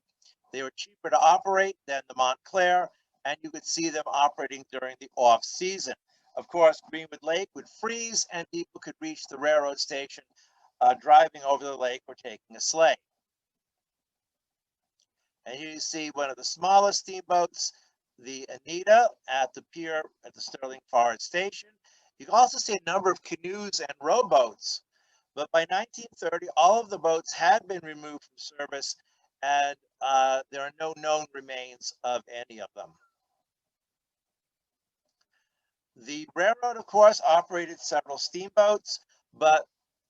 They were cheaper to operate than the Montclair, and you could see them operating during the off-season. Of course, Greenwood Lake would freeze and people could reach the railroad station driving over the lake or taking a sleigh. And here you see one of the smallest steamboats, the Anita, at the pier at the Sterling Forest Station. You can also see a number of canoes and rowboats. But by 1930, all of the boats had been removed from service, and there are no known remains of any of them. The railroad, of course, operated several steamboats, but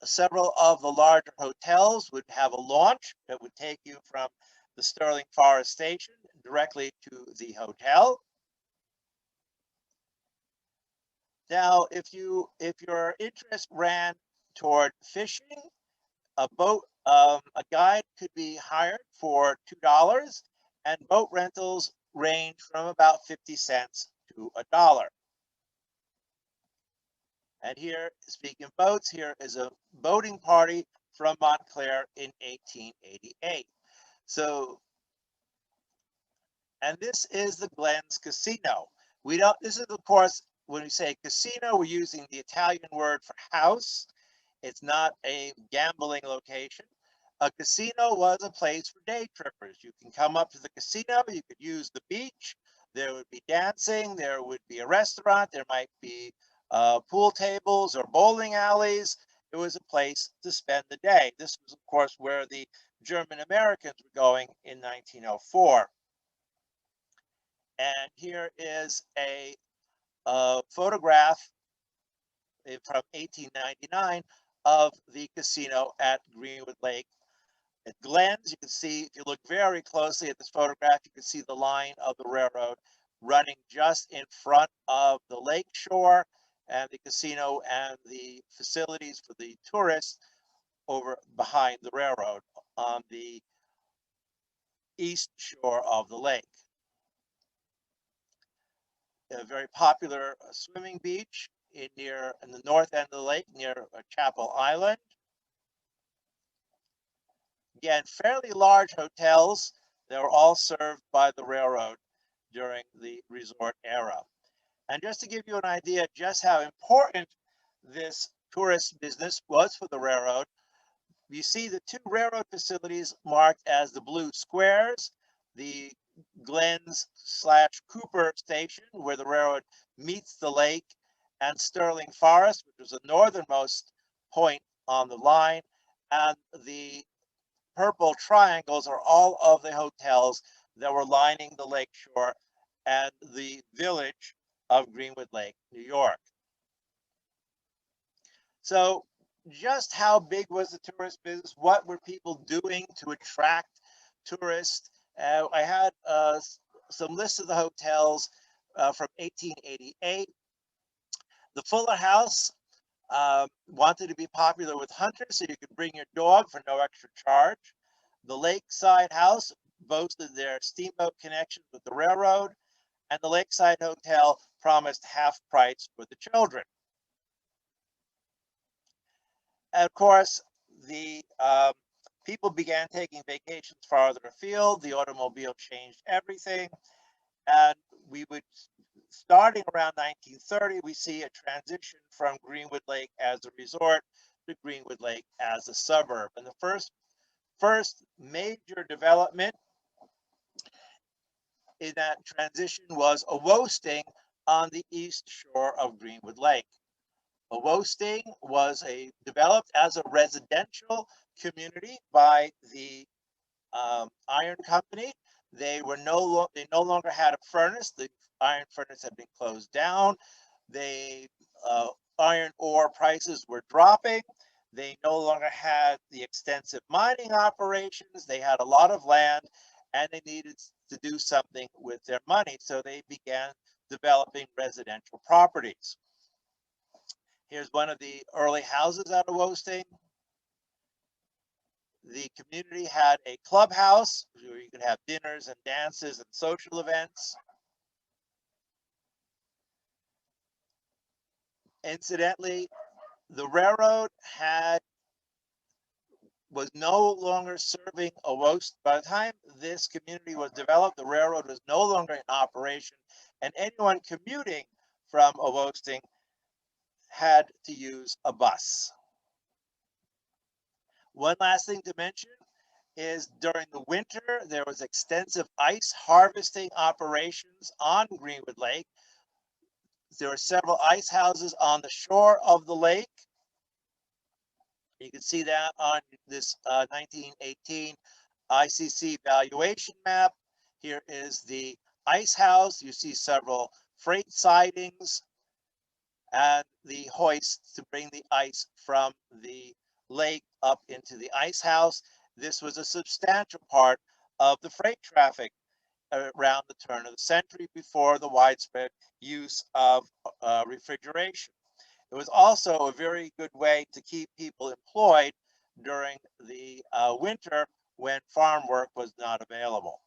several of the larger hotels would have a launch that would take you from the Sterling Forest Station directly to the hotel. Now, if your interest ran toward fishing, a guide could be hired for $2, and boat rentals range from about 50 cents to $1. And here, speaking of boats, here is a boating party from Montclair in 1888. So, and this is the Glens Casino. This is of course, when we say casino, we're using the Italian word for house. It's not a gambling location. A casino was a place for day trippers. You can come up to the casino, you could use the beach, there would be dancing, there would be a restaurant, there might be pool tables or bowling alleys. It was a place to spend the day. This was, of course, where the German Americans were going in 1904. And here is a photograph from 1899 of the casino at Greenwood Lake. At Glens, you can see, if you look very closely at this photograph, you can see the line of the railroad running just in front of the lake shore, and the casino and the facilities for the tourists over behind the railroad on the east shore of the lake. A very popular swimming beach in the north end of the lake near Chapel Island. Again, fairly large hotels that were all served by the railroad during the resort era. And just to give you an idea just how important this tourist business was for the railroad, you see the two railroad facilities marked as the blue squares, the Glens/Cooper station, where the railroad meets the lake, and Sterling Forest, which was the northernmost point on the line, and the purple triangles are all of the hotels that were lining the lake shore and the village of Greenwood Lake, New York. So just how big was the tourist business? What were people doing to attract tourists? I had some lists of the hotels from 1888. The Fuller House wanted to be popular with hunters, so you could bring your dog for no extra charge. The Lakeside House boasted their steamboat connection with the railroad, and the Lakeside Hotel promised half price for the children. And of course, the people began taking vacations farther afield. The automobile changed everything, and we would, starting around 1930, we see a transition from Greenwood Lake as a resort to Greenwood Lake as a suburb. And the first major development in that transition was Olsen on the east shore of Greenwood Lake. Olsen was developed as a residential community by the iron company. They no longer had a furnace. The iron furnace had been closed down. Iron ore prices were dropping. They no longer had the extensive mining operations. They had a lot of land, and they needed to do something with their money. So they began developing residential properties. Here's one of the early houses out of Olsen. The community had a clubhouse where you could have dinners and dances and social events. Incidentally, the railroad was no longer serving Olsen. By the time this community was developed, the railroad was no longer in operation, and anyone commuting from Olsen had to use a bus. One last thing to mention is during the winter, there was extensive ice harvesting operations on Greenwood Lake. There were several ice houses on the shore of the lake. You can see that on this 1918 ICC valuation map. Here is the ice house. You see several freight sidings and the hoists to bring the ice from the lake up into the ice house. This was a substantial part of the freight traffic around the turn of the century before the widespread use of refrigeration. It was also a very good way to keep people employed during the winter when farm work was not available.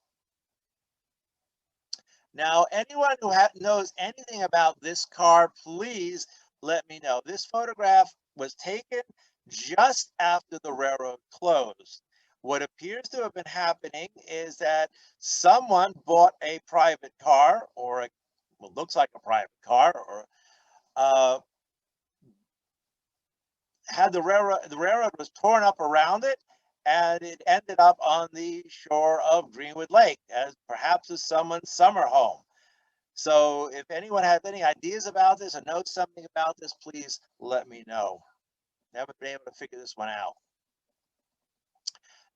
Now, anyone who knows anything about this car, please let me know. This photograph was taken just after the railroad closed. What appears to have been happening is that someone bought a private car, or what looks like a private car, or had the railroad was torn up around it, and it ended up on the shore of Greenwood Lake as perhaps as someone's summer home. So if anyone has any ideas about this or knows something about this, please let me know. Haven't been able to figure this one out.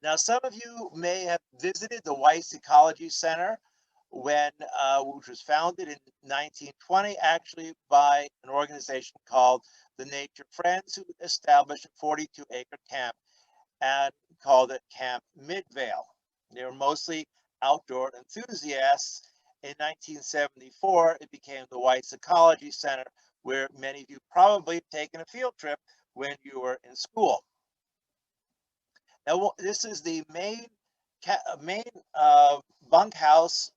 Now, some of you may have visited the Weiss Ecology Center, which was founded in 1920, actually by an organization called the Nature Friends, who established a 42-acre camp and called it Camp Midvale. They were mostly outdoor enthusiasts. In 1974, it became the Weiss Ecology Center, where many of you probably have taken a field trip when you were in school. Now, this is the main bunkhouse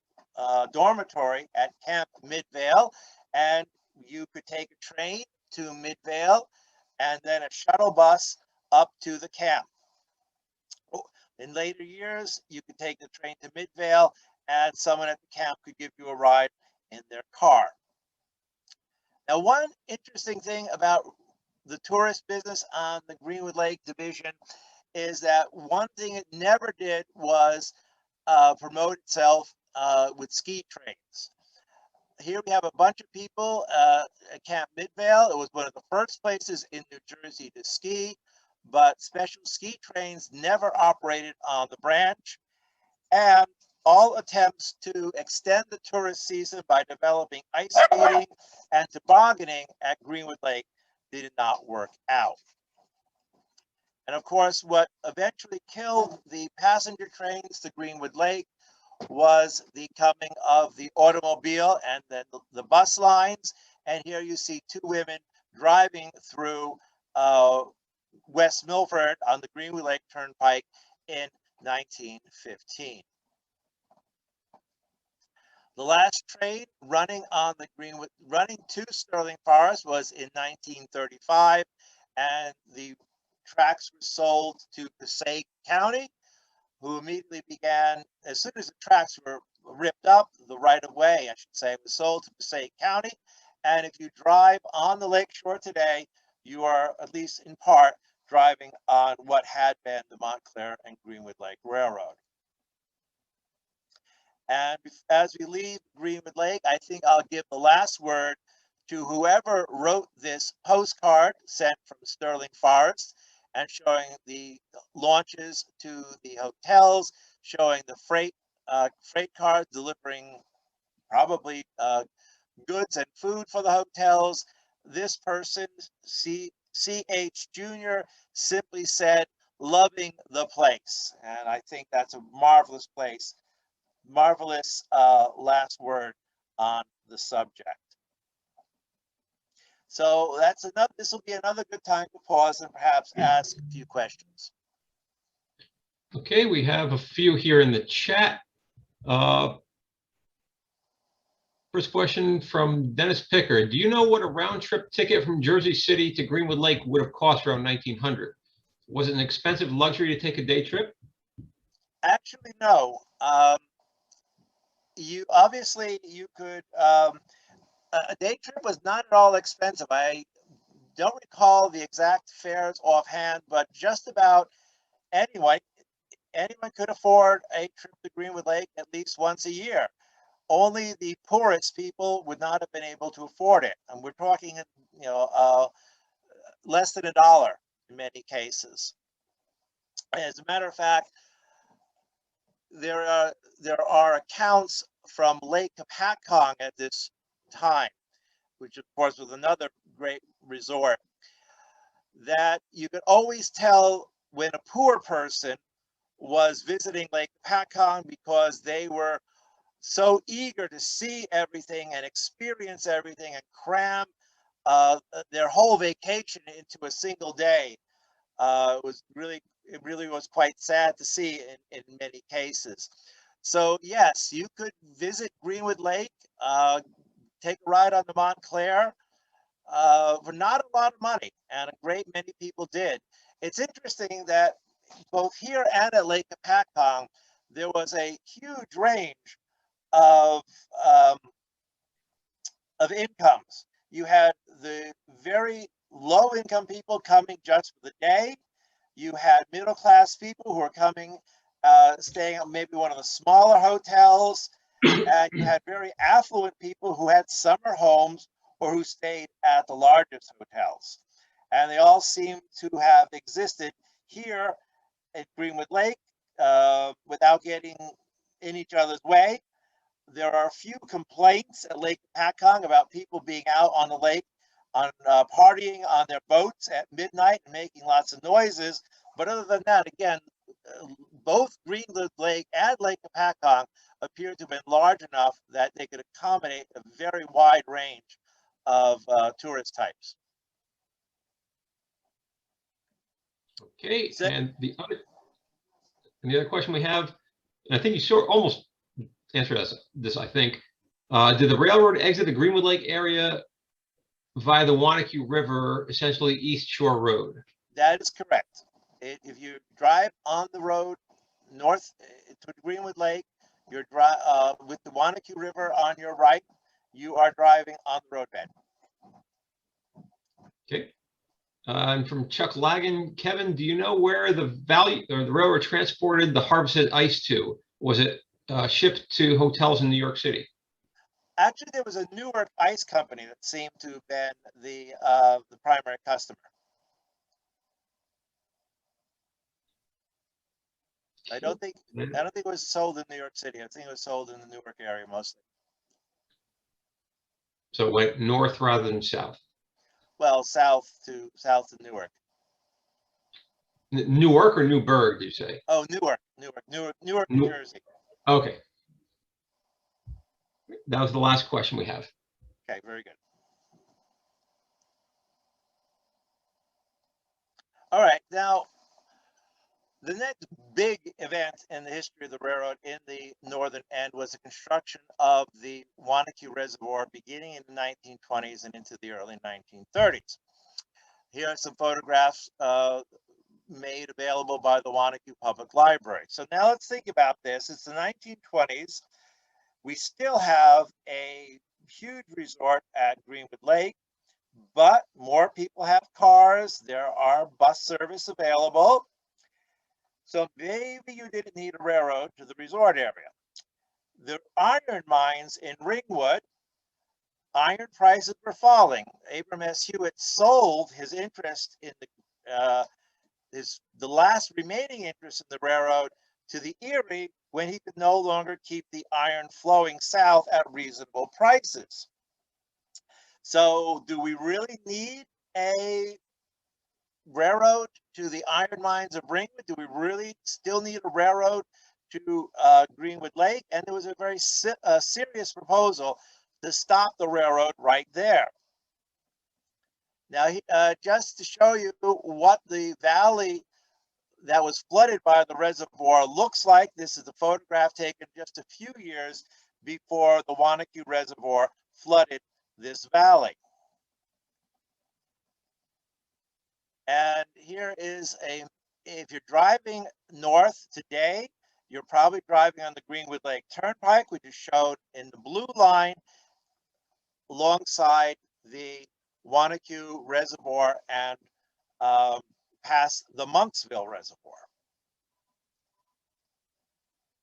dormitory at Camp Midvale, and you could take a train to Midvale and then a shuttle bus up to the camp. In later years, you could take the train to Midvale, and someone at the camp could give you a ride in their car. Now, one interesting thing about the tourist business on the Greenwood Lake Division is that one thing it never did was promote itself with ski trains. Here we have a bunch of people at Camp Midvale. It was one of the first places in New Jersey to ski, but special ski trains never operated on the branch. And all attempts to extend the tourist season by developing ice skating and tobogganing at Greenwood Lake did not work out. And of course, what eventually killed the passenger trains to Greenwood Lake was the coming of the automobile and then the bus lines. And here you see two women driving through West Milford on the Greenwood Lake Turnpike in 1915. The last train running to Sterling Forest was in 1935, and the tracks were sold to Passaic County, who immediately began, as soon as the tracks were ripped up, the right-of-way, I should say, was sold to Passaic County. And if you drive on the lakeshore today, you are, at least in part, driving on what had been the Montclair and Greenwood Lake Railroad. And as we leave Greenwood Lake, I think I'll give the last word to whoever wrote this postcard sent from Sterling Forest and showing the launches to the hotels, showing the freight cars delivering probably goods and food for the hotels. This person, C.H. Jr., simply said, "Loving the place." And I think that's a marvelous place. Marvelous last word on the subject. So that's enough. This will be another good time to pause and perhaps ask a few questions.
Okay, we have a few here in the chat. First question from Dennis Picker. Do you know what a round trip ticket from Jersey City to Greenwood Lake would have cost around 1900? Was it an expensive luxury to take a day trip?
Actually, no. You could, a day trip was not at all expensive. I don't recall the exact fares offhand, but just about anyone could afford a trip to Greenwood Lake at least once a year. Only the poorest people would not have been able to afford it. And we're talking, less than $1 in many cases. As a matter of fact, there are accounts from Lake Kapakong at this time, which of course was another great resort, that you could always tell when a poor person was visiting Lake Kapakong because they were so eager to see everything and experience everything and cram their whole vacation into a single day. It really was quite sad to see in many cases. So yes, you could visit Greenwood Lake, take a ride on the Montclair, for not a lot of money, and a great many people did. It's interesting that both here and at Lake Apacong, there was a huge range of um, incomes. You had the very low income people coming just for the day. You had middle class people who were coming, staying at maybe one of the smaller hotels, and you had very affluent people who had summer homes or who stayed at the largest hotels. And they all seem to have existed here at Greenwood Lake without getting in each other's way. There are a few complaints at Lake Apacong about people being out on the lake on partying on their boats at midnight and making lots of noises. But other than that, again, both Greenwood Lake and Lake Apacong appear to have been large enough that they could accommodate a very wide range of tourist types.
Okay,
So-
and the other question we have, and I think you sort almost answered this, I think. Did the railroad exit the Greenwood Lake area via the Wanaku River, essentially East Shore Road?
That is correct. If you drive on the road north to Greenwood Lake, you're with the Wanaku River on your right, you are driving on the roadbed.
Okay. And from Chuck Lagan, Kevin, do you know where the railroad transported the harvested ice to? Was it shipped to hotels in New York City?
Actually, there was a Newark ice company that seemed to have been the primary customer. I don't think it was sold in New York City. I think it was sold in the Newark area mostly.
So it went north rather than south.
Well, south to Newark.
Newark or Newburgh, do you say?
Oh, Newark, New Jersey.
Okay. That was the last question we have.
Okay, very good. All right, now the next big event in the history of the railroad in the northern end was the construction of the Wanaku Reservoir beginning in the 1920s and into the early 1930s. Here are some photographs made available by the Wanaku Public Library. So now let's think about this. It's the 1920s. We still have a huge resort at Greenwood Lake, but more people have cars. There are bus service available. So maybe you didn't need a railroad to the resort area. The iron mines in Ringwood, iron prices were falling. Abram S. Hewitt sold his interest in the last remaining interest in the railroad to the Erie when he could no longer keep the iron flowing south at reasonable prices. So do we really need a railroad to the iron mines of Ringwood? Do we really still need a railroad to Greenwood Lake? And there was a very serious proposal to stop the railroad right there. Now, just to show you what the valley that was flooded by the reservoir looks like, this is a photograph taken just a few years before the Wanaku Reservoir flooded this valley. And here is if you're driving north today, you're probably driving on the Greenwood Lake Turnpike, which is shown in the blue line alongside the Wanaku Reservoir and past the Monksville Reservoir.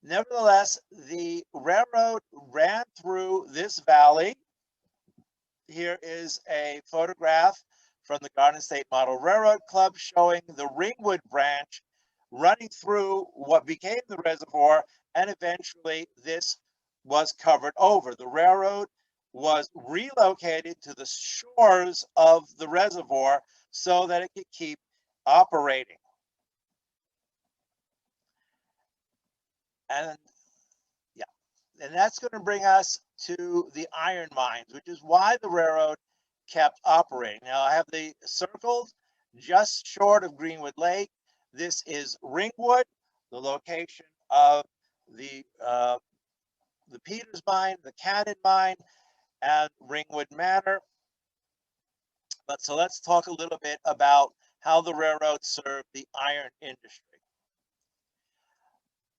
Nevertheless, the railroad ran through this valley. Here is a photograph from the Garden State Model Railroad Club showing the Ringwood branch running through what became the reservoir, and eventually this was covered over. The railroad was relocated to the shores of the reservoir so that it could keep operating. And yeah, and that's going to bring us to the iron mines, which is why the railroad kept operating. Now I have the circled just short of Greenwood Lake. This is Ringwood, the location of the Peters mine, the Cannon mine, and Ringwood Manor. But so let's talk a little bit about how the railroad served the iron industry.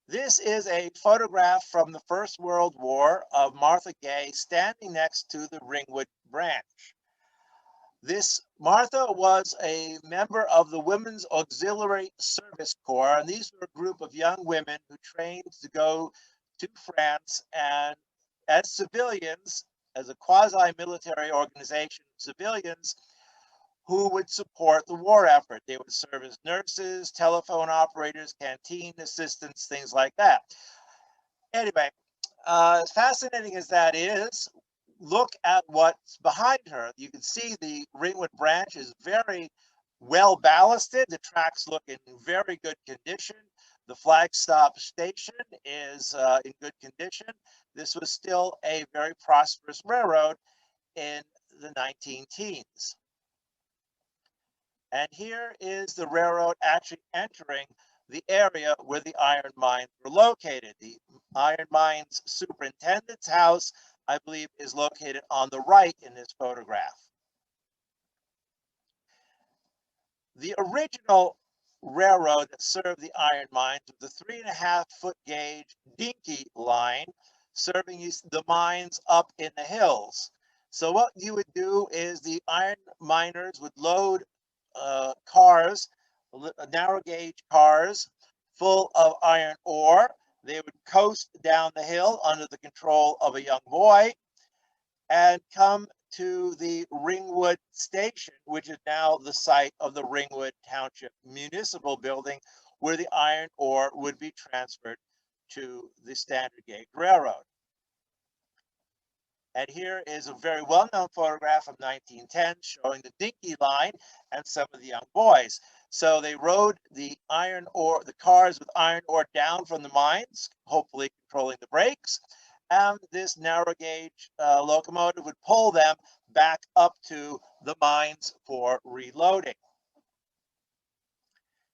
This is a photograph from the First World War of Martha Gay standing next to the Ringwood branch. This Martha was a member of the Women's Auxiliary Service Corps, and these were a group of young women who trained to go to France and as civilians, as a quasi-military organization, civilians who would support the war effort. They would serve as nurses, telephone operators, canteen assistants, things like that. Anyway, as fascinating as that is, look at what's behind her. You can see the Ringwood branch is very well ballasted. The tracks look in very good condition. The Flagstop station is in good condition. This was still a very prosperous railroad in the 19-teens. And here is the railroad actually entering the area where the iron mines were located. The iron mines superintendent's house, I believe, is located on the right in this photograph. The original railroad that served the iron mines was the 3.5-foot gauge dinky line, serving the mines up in the hills. So what you would do is the iron miners would load cars, narrow gauge cars full of iron ore. They would coast down the hill under the control of a young boy and come to the Ringwood station, which is now the site of the Ringwood Township Municipal Building, where the iron ore would be transferred to the standard gauge railroad. And here is a very well-known photograph of 1910 showing the dinky line and some of the young boys. So they rode the iron ore, the cars with iron ore down from the mines, hopefully controlling the brakes. And this narrow gauge locomotive would pull them back up to the mines for reloading.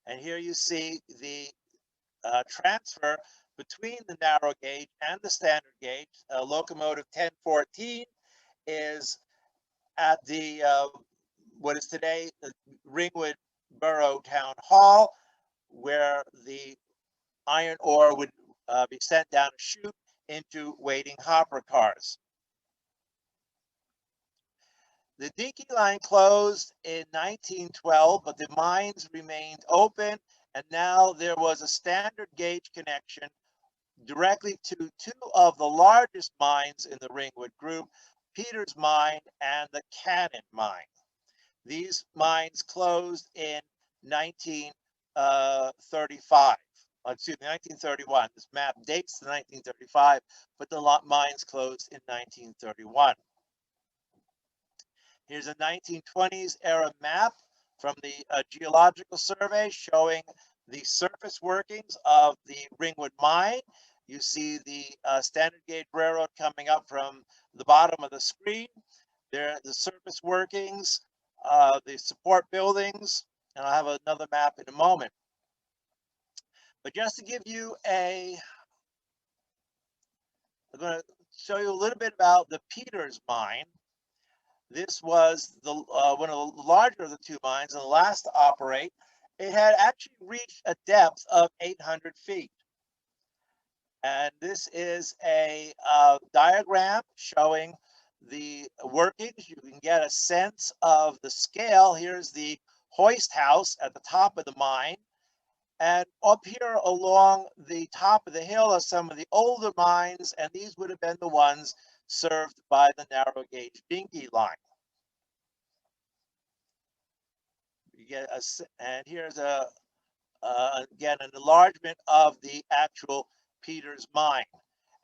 And here you see the transfer between the narrow gauge and the standard gauge. Locomotive 1014 is at the what is today the Ringwood Borough Town Hall, where the iron ore would be sent down a chute into waiting hopper cars. The dinky line closed in 1912, but the mines remained open, and now there was a standard gauge connection directly to two of the largest mines in the Ringwood group, Peters Mine and the Cannon Mine. These mines closed in 1935. Excuse me, 1931. This map dates to 1935, but the mines closed in 1931. Here's a 1920s era map from the Geological Survey showing the surface workings of the Ringwood mine. You see the standard gauge railroad coming up from the bottom of the screen. There are the surface workings, the support buildings, and I'll have another map in a moment. But just to give you I'm going to show you a little bit about the Peters mine. This was the one of the larger of the two mines and the last to operate. It had actually reached a depth of 800 feet. And this is a diagram showing the workings. You can get a sense of the scale. Here's the hoist house at the top of the mine. And up here along the top of the hill are some of the older mines, and these would have been the ones served by the narrow gauge dinky line. You get and here's again an enlargement of the actual Peters mine.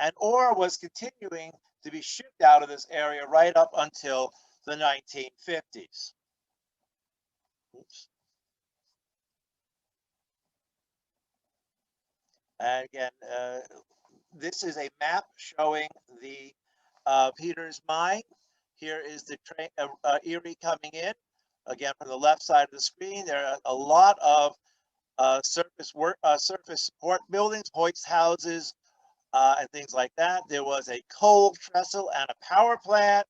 And ore was continuing to be shipped out of this area right up until the 1950s. Oops. And again, this is a map showing the Peters mine. Here is the train Erie coming in. Again, from the left side of the screen, there are a lot of surface support buildings, hoist houses, and things like that. There was a coal trestle and a power plant.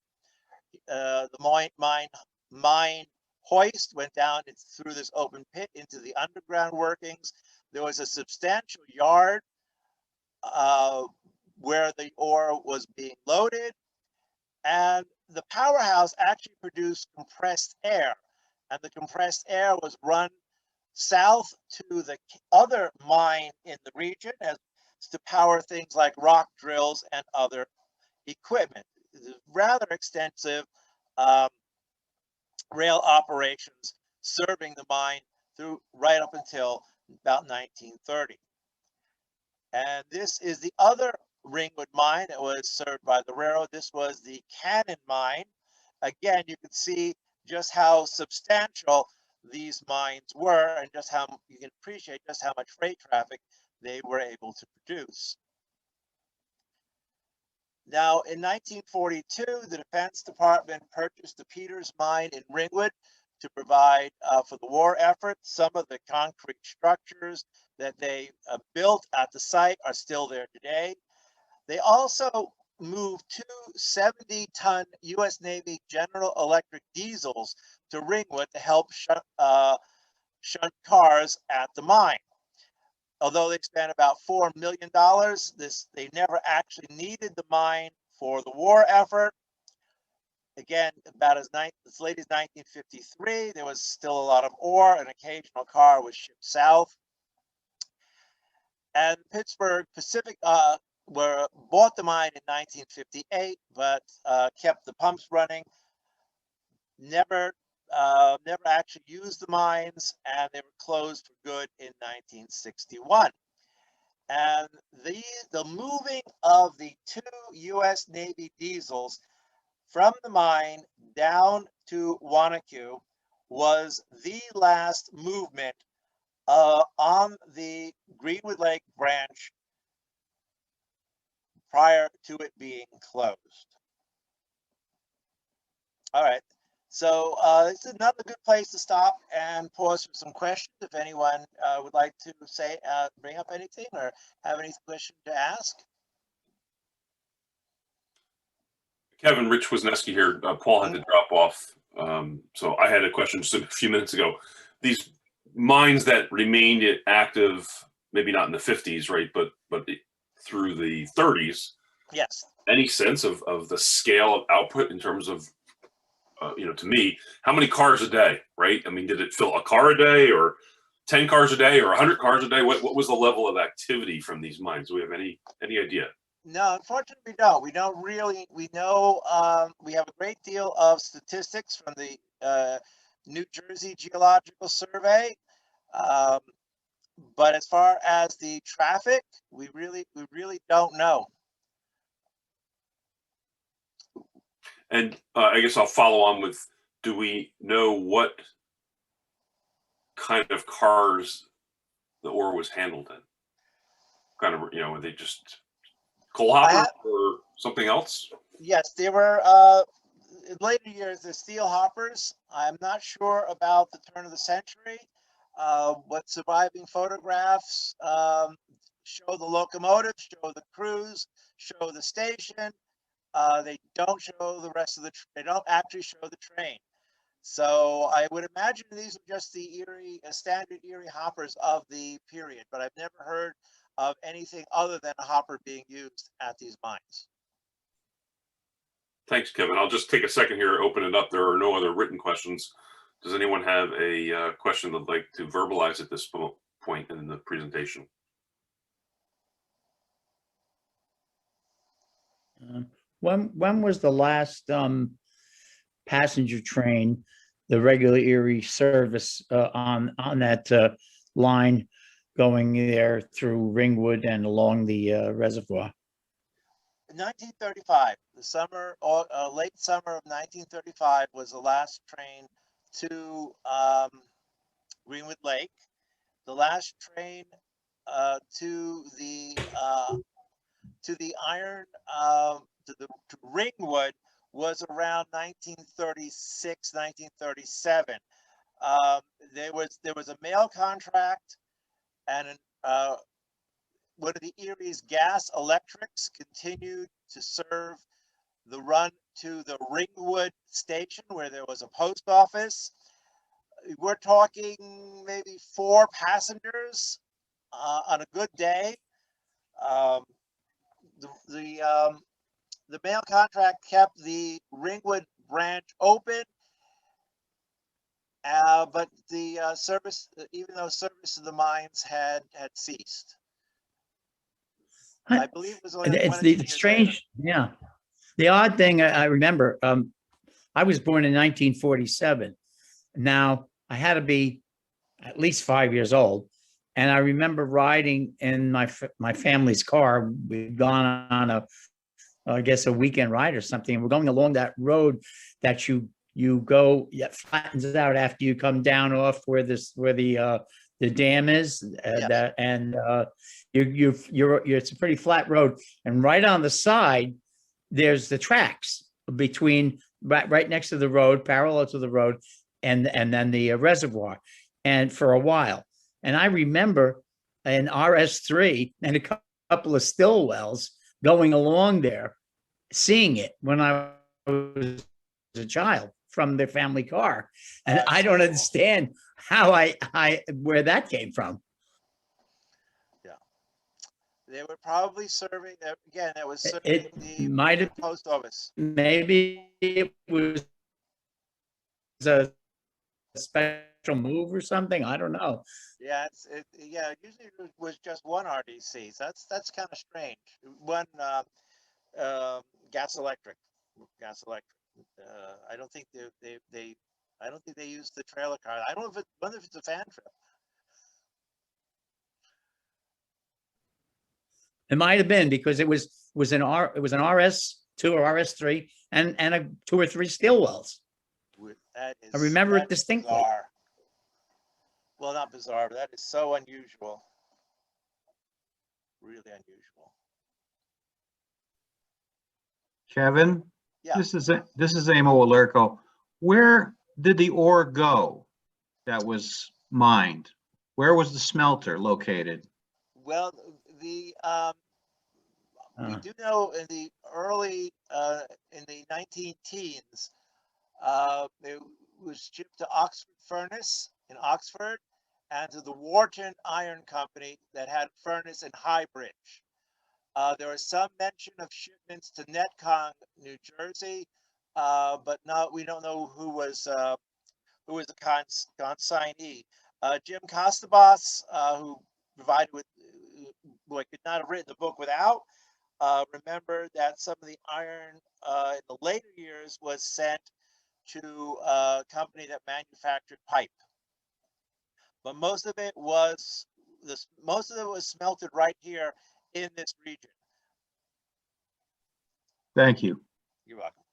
The mine hoist went down through this open pit into the underground workings. There was a substantial yard where the ore was being loaded, and the powerhouse actually produced compressed air, and the compressed air was run south to the other mine in the region as to power things like rock drills and other equipment. Rather extensive rail operations serving the mine through right up until about 1930. And this is the other Ringwood mine that was served by the railroad. This was the Cannon mine. Again, you can see just how substantial these mines were, and just how you can appreciate just how much freight traffic they were able to produce. Now, in 1942, the Defense Department purchased the Peters mine in Ringwood to provide for the war effort. Some of the concrete structures that they built at the site are still there today. They also moved 2 70-ton U.S. Navy General Electric diesels to Ringwood to help shunt cars at the mine. Although they spent about $4 million, they never actually needed the mine for the war effort. Again, about as late as 1953, there was still a lot of ore. An occasional car was shipped south. And Pittsburgh Pacific bought the mine in 1958, but kept the pumps running. Never actually used the mines, and they were closed for good in 1961. And the moving of the 2 U.S. Navy diesels from the mine down to Wanaku was the last movement on the Greenwood Lake branch prior to it being closed. All right. So this is another good place to stop and pause for some questions. If anyone would like to bring up anything or have any question to ask.
Kevin, Rich Wisniewski here. Paul had to drop off. So I had a question just a few minutes ago. These mines that remained active, maybe not in the 50s, right, but through the 30s.
Yes.
Any sense of the scale of output in terms of, to me, how many cars a day, right? I mean, did it fill a car a day, or 10 cars a day, or 100 cars a day? What was the level of activity from these mines? Do we have any idea?
No, unfortunately, we don't. We don't really. We know we have a great deal of statistics from the New Jersey Geological Survey, but as far as the traffic, we really don't know.
And I guess I'll follow on with: do we know what kind of cars the ore was handled in? Kind of, were they just coal hoppers or something else?
Yes, they were in later years, the steel hoppers. I'm not sure about the turn of the century. What surviving photographs show the locomotives, show the crews, show the station. They don't show the rest of they don't actually show the train. So I would imagine these are just the standard Erie hoppers of the period, but I've never heard of anything other than a hopper being used at these mines.
Thanks, Kevin. I'll just take a second here, open it up. There are no other written questions. Does anyone have a question they'd like to verbalize at this point in the presentation?
When was the last passenger train, the regular Erie service on that line going there through Ringwood and along the reservoir?
1935, the summer or late summer of 1935 was the last train to Greenwood Lake. The last train to Ringwood was around 1936, 1937. There was a mail contract, and one of the Erie's gas electrics continued to serve the run to the Ringwood station where there was a post office. We're talking maybe 4 passengers on a good day. The mail contract kept the Ringwood branch open, but the service, even though service to the mines had ceased. I believe it was only
It's the strange, yeah. The odd thing I remember, I was born in 1947. Now I had to be at least 5 years old. And I remember riding in my family's car. We'd gone on I guess a weekend ride or something. And we're going along that road that you go, that flattens out after you come down off where the dam is. It's a pretty flat road. And right on the side, there's the tracks between right next to the road, parallel to the road, and then the reservoir. And for a while, and I remember an RS3 and a couple of Stillwells going along there, seeing it when I was a child from the family car. And I don't understand how where that came from.
Yeah. They were probably serving, again, that was serving
the
post office.
Maybe it was a special move or something. I don't know.
Yeah, usually it was just one RDC. So that's kind of strange. One gas electric. I don't think I don't think they used the trailer car. I don't know wonder if it's a fan trip.
It might have been because it was an RS2 or RS3 and a 2 or 3 Stillwells. I remember it distinctly.
Bizarre. Well, not bizarre, but that is so unusual. Really unusual.
Kevin,
yeah.
This is Amo Alerco. Where did the ore go that was mined? Where was the smelter located?
Well, we do know in the early in the 19-teens, it was shipped to Oxford Furnace in Oxford and to the Wharton Iron Company that had a furnace in Highbridge. There was some mention of shipments to Netcong, New Jersey, but we don't know who was the consignee. Jim Costabas, who provided with, who I could not have written the book without, remember that some of the iron in the later years was sent to a company that manufactured pipe. But most of it was smelted right here in this region.
Thank you.
You're welcome.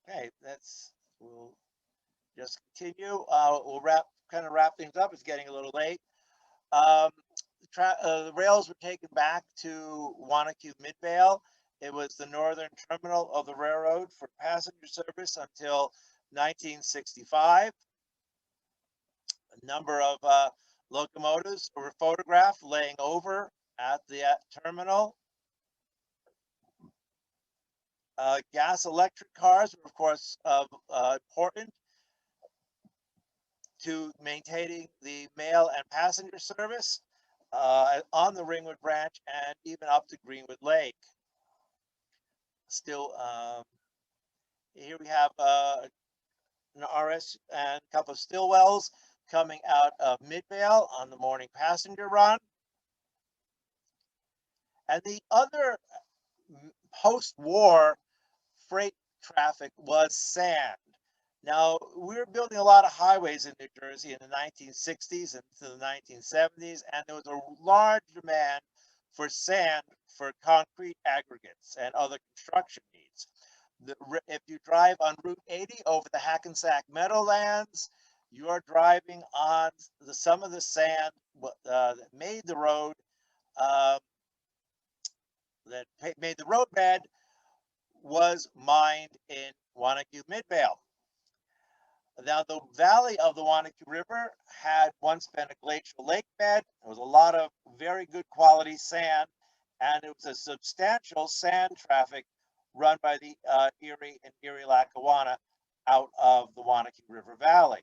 Okay, we'll just continue. We'll wrap things up. It's getting a little late. The rails were taken back to Wanaku Midvale. It was the northern terminal of the railroad for passenger service until 1965. A number of locomotives were photographed laying over at the terminal. Gas electric cars were, of course, important to maintaining the mail and passenger service on the Ringwood branch and even up to Greenwood Lake. Still, here we have an RS and a couple of Stillwells coming out of Midvale on the morning passenger run. And the other post-war freight traffic was sand. Now, we were building a lot of highways in New Jersey in the 1960s and to the 1970s, and there was a large demand for sand for concrete aggregates and other construction needs. If you drive on Route 80 over the Hackensack Meadowlands, you are driving on some of the sand that made the road, bed was mined in Wanaku Midvale. Now, the valley of the Wanaku River had once been a glacial lake bed. There was a lot of very good quality sand, and it was a substantial sand traffic run by the Erie and Erie-Lackawanna out of the Wanaku River Valley.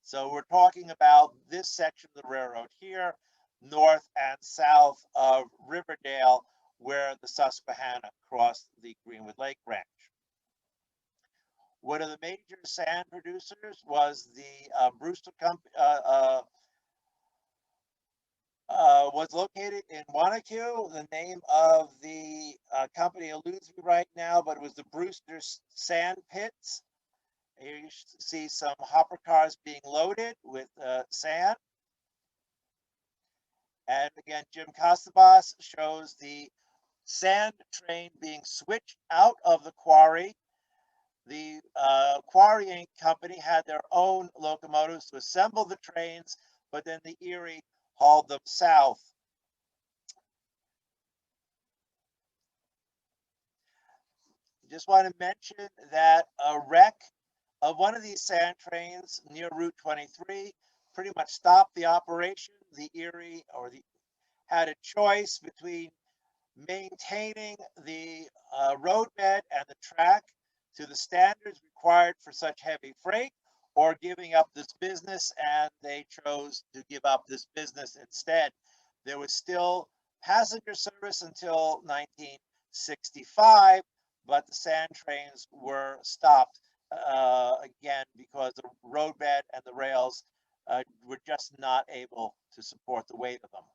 So we're talking about this section of the railroad here, north and south of Riverdale, where the Susquehanna crossed the Greenwood Lake branch. One of the major sand producers was the Brewster Company, was located in Wanaku. The name of the company eludes me right now, but it was the Brewster Sand Pits. Here you see some hopper cars being loaded with sand. And again, Jim Costabas shows the sand train being switched out of the quarry. The quarrying company had their own locomotives to assemble the trains, but then the Erie hauled them south. Just want to mention that a wreck of one of these sand trains near Route 23 pretty much stopped the operation. The Erie had a choice between maintaining the roadbed and the track to the standards required for such heavy freight, or giving up this business, and they chose to give up this business instead. There was still passenger service until 1965, but the sand trains were stopped again because the roadbed and the rails were just not able to support the weight of them.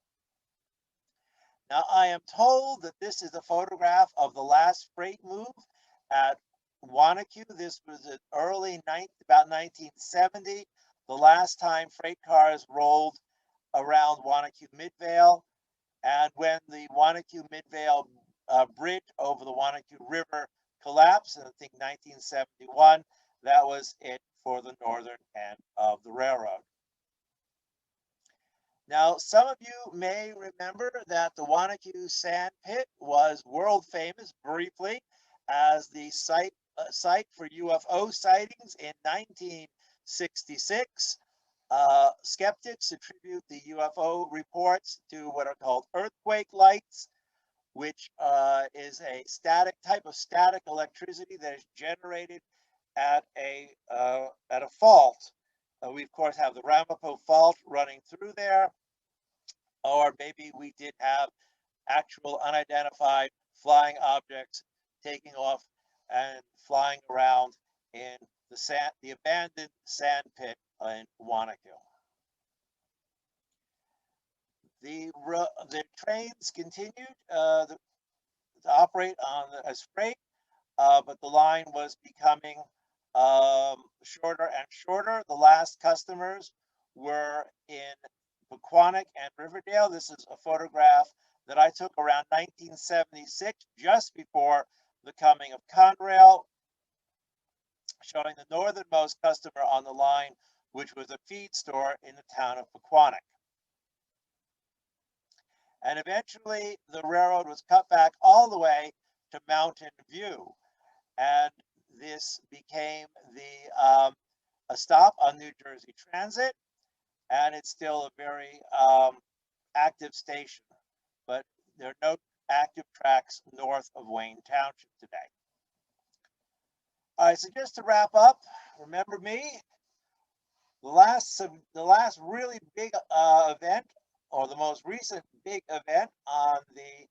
Now, I am told that this is a photograph of the last freight move at Wanaku. This was in about 1970, the last time freight cars rolled around Wanaku Midvale. And when the Wanaku Midvale bridge over the Wanaku River collapsed in, I think, 1971, that was it for the northern end of the railroad. Now, some of you may remember that the Wanaku Sand Pit was world famous briefly as the site for UFO sightings in 1966. Skeptics attribute the UFO reports to what are called earthquake lights, which is a type of static electricity that is generated at a fault. We of course have the Ramapo Fault running through there, or maybe we did have actual unidentified flying objects taking off and flying around in the abandoned sand pit in Wanaku. The trains continued to operate as freight, but the line was becoming shorter and shorter. The last customers were in Pequannock and Riverdale. This is a photograph that I took around 1976, just before the coming of Conrail, showing the northernmost customer on the line, which was a feed store in the town of Pequannock. And eventually the railroad was cut back all the way to Mountain View. And this became a stop on New Jersey Transit. And it's still a very active station, but there are no active tracks north of Wayne Township today. All right, so just to wrap up, remember me, the last really big event, or the most recent big event on the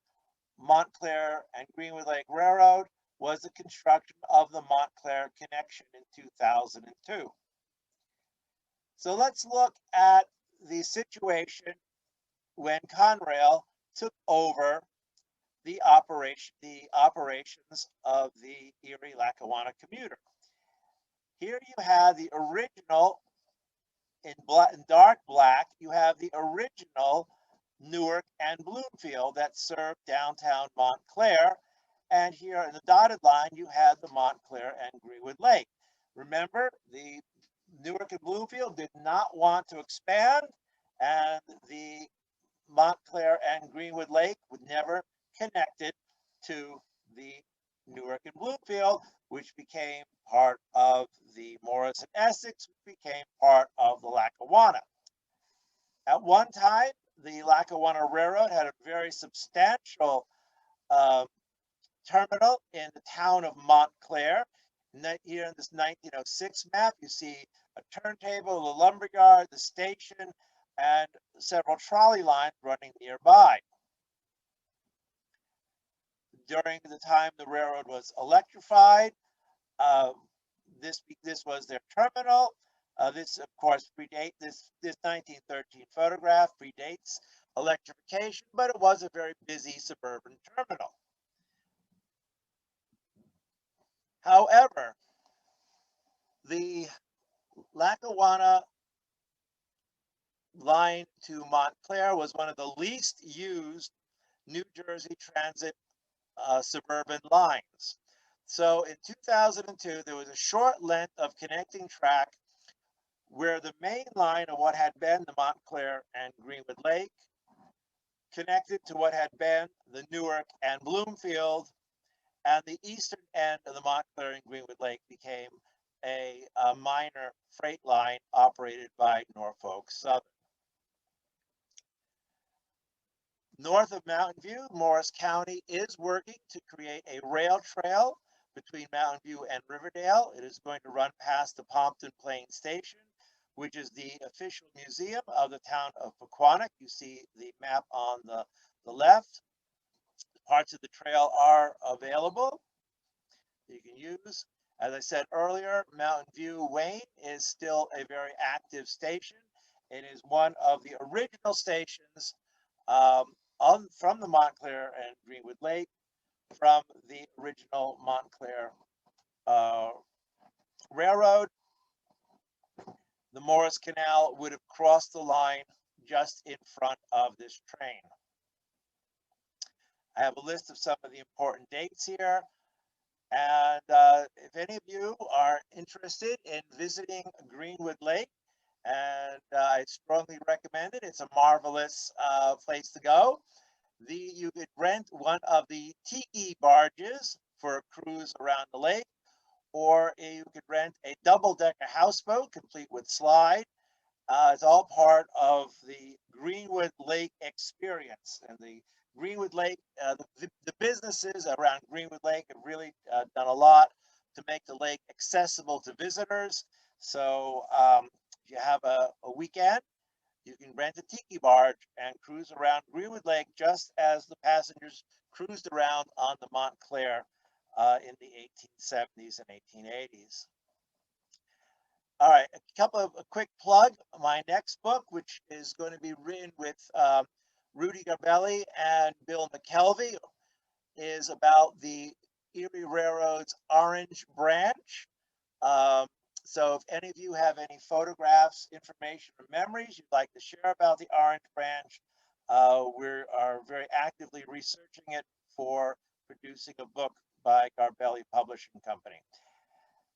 Montclair and Greenwood Lake Railroad, was the construction of the Montclair connection in 2002. So let's look at the situation when Conrail took over the operations of the Erie-Lackawanna commuter. Here you have the original, in dark black, you have the original Newark and Bloomfield that served downtown Montclair. And here in the dotted line, you had the Montclair and Greenwood Lake. Remember, the Newark and Bloomfield did not want to expand, and the Montclair and Greenwood Lake would never connected to the Newark and Bloomfield, which became part of the Morris and Essex, which became part of the Lackawanna. At one time, the Lackawanna Railroad had a very substantial terminal in the town of Montclair. Here in this 1906 map, you see a turntable, the lumberyard, the station, and several trolley lines running nearby. During the time the railroad was electrified, this was their terminal. This, of course, this 1913 photograph predates electrification, but it was a very busy suburban terminal. However, the Lackawanna line to Montclair was one of the least used New Jersey Transit suburban lines. So in 2002, there was a short length of connecting track where the main line of what had been the Montclair and Greenwood Lake connected to what had been the Newark and Bloomfield, and the eastern end of the Montclair and Greenwood Lake became a minor freight line operated by Norfolk Southern. North of Mountain View, Morris County is working to create a rail trail between Mountain View and Riverdale. It is going to run past the Pompton Plain Station, which is the official museum of the town of Pequannock. You see the map on the left. Parts of the trail are available. You can use. As I said earlier, Mountain View Wayne is still a very active station. It is one of the original stations from the Montclair and Greenwood Lake, from the original Montclair Railroad. The Morris Canal would have crossed the line just in front of this train. I have a list of some of the important dates here. And if any of you are interested in visiting Greenwood Lake, and I strongly recommend it, it's a marvelous place to go. You could rent one of the tiki barges for a cruise around the lake, or you could rent a double-decker houseboat complete with slide. It's all part of the Greenwood Lake experience. And the Greenwood Lake, the businesses around Greenwood Lake have really done a lot to make the lake accessible to visitors. So if you have a weekend, you can rent a tiki barge and cruise around Greenwood Lake just as the passengers cruised around on the Montclair in the 1870s and 1880s. All right, a quick plug. My next book, which is going to be written with Rudy Garbelli and Bill McKelvey, is about the Erie Railroad's Orange Branch. So if any of you have any photographs, information, or memories you'd like to share about the Orange Branch, we are very actively researching it for producing a book by Garbelli Publishing Company.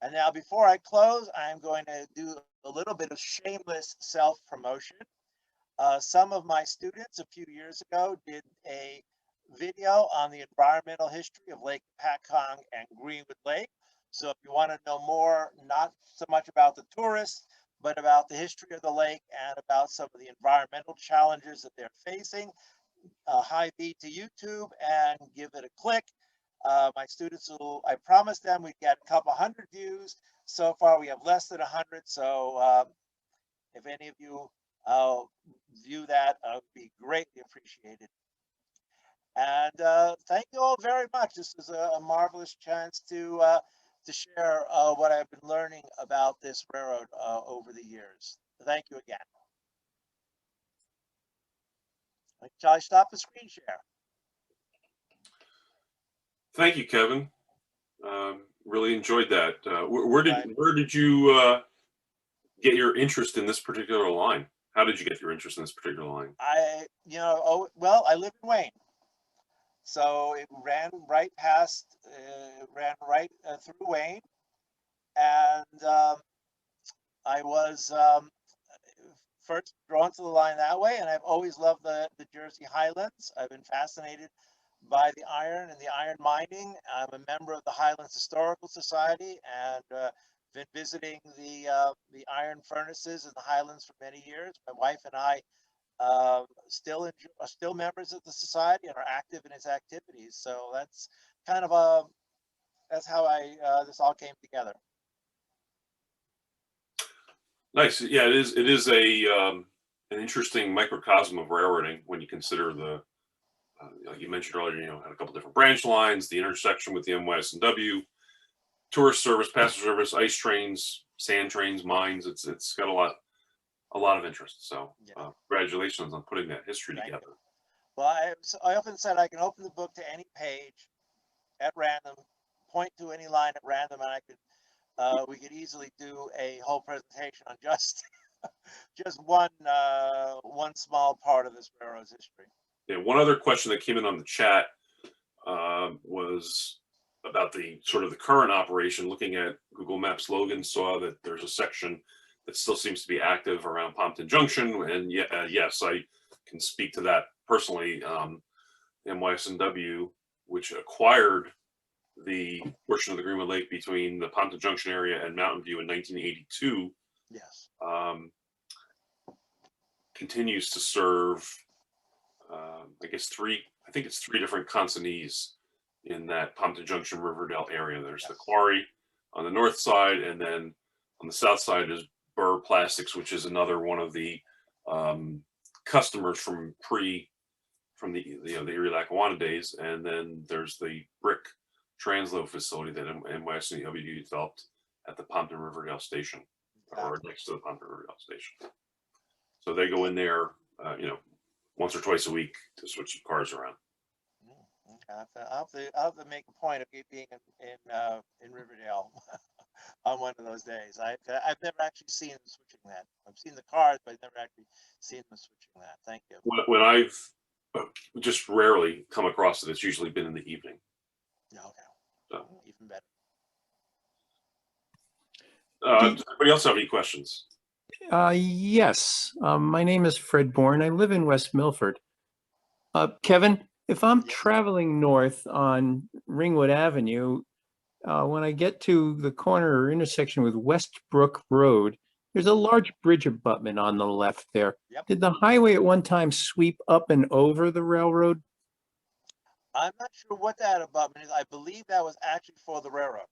And now, before I close, I'm going to do a little bit of shameless self-promotion. Some of my students a few years ago did a video on the environmental history of Lake Pacong and Greenwood Lake. So if you want to know more, not so much about the tourists, but about the history of the lake and about some of the environmental challenges that they're facing, high beat to YouTube and give it a click. My students I promised them we'd get a couple hundred views. So far, we have less than 100. So if any of you view that, would be greatly appreciated. And thank you all very much. This is a marvelous chance to share what I've been learning about this railroad over the years. Thank you again. Shall I stop the screen share?
Thank you, Kevin. Really enjoyed that. Where did you get your interest in this particular line? How did you get your interest in this particular line?
I live in Wayne. So it ran right past, through Wayne. And I was first drawn to the line that way. And I've always loved the Jersey Highlands. I've been fascinated by the iron and the iron mining. I'm a member of the Highlands Historical Society and been visiting the iron furnaces in the Highlands for many years. My wife and I are still members of the society and are active in its activities. So that's kind of that's how this all came together.
Nice. Yeah, it is an interesting microcosm of railroading when you consider the, like you mentioned earlier, had a couple different branch lines, the intersection with the MYS&W, tourist service, passenger service, ice trains, sand trains, mines. It's got a lot of interest. So
Yeah.
Congratulations on putting that history
Thank
together.
you. Well, I often said I can open the book to any page at random, point to any line at random, and we could easily do a whole presentation on just just one small part of this railroad's history.
Yeah, one other question that came in on the chat was about the sort of the current operation. Looking at Google Maps, Logan saw that there's a section that still seems to be active around Palmetto Junction, and yes, I can speak to that personally. MYS&W, which acquired the portion of the Greenwood Lake between the Palmetto Junction area and Mountain View in 1982,
Yes.
continues to serve, I think it's three different consignees in that Palmetto Junction Riverdale area. There's the quarry on the north side, and then on the south side is Burr Plastics, which is another one of the customers from the Erie-Lackawanna days. And then there's the brick transload facility that MYS&W developed at the Palmetto Riverdale station, or next to the Palmetto Riverdale station. So they go in there, once or twice a week to switch some cars around.
I'll have to make a point of being in Riverdale on one of those days. I've never actually seen them switching that. I've seen the cars, but I've never actually seen them switching that. Thank you.
When I've just rarely come across it, it's usually been in the evening.
Okay.
So.
Even better.
Does anybody else have any questions?
Yes. My name is Fred Bourne. I live in West Milford. Kevin, if I'm traveling north on Ringwood Avenue, when I get to the corner or intersection with Westbrook Road, there's a large bridge abutment on the left there.
Yep.
Did the highway at one time sweep up and over the railroad?
I'm not sure what that abutment is. I believe that was actually for the railroad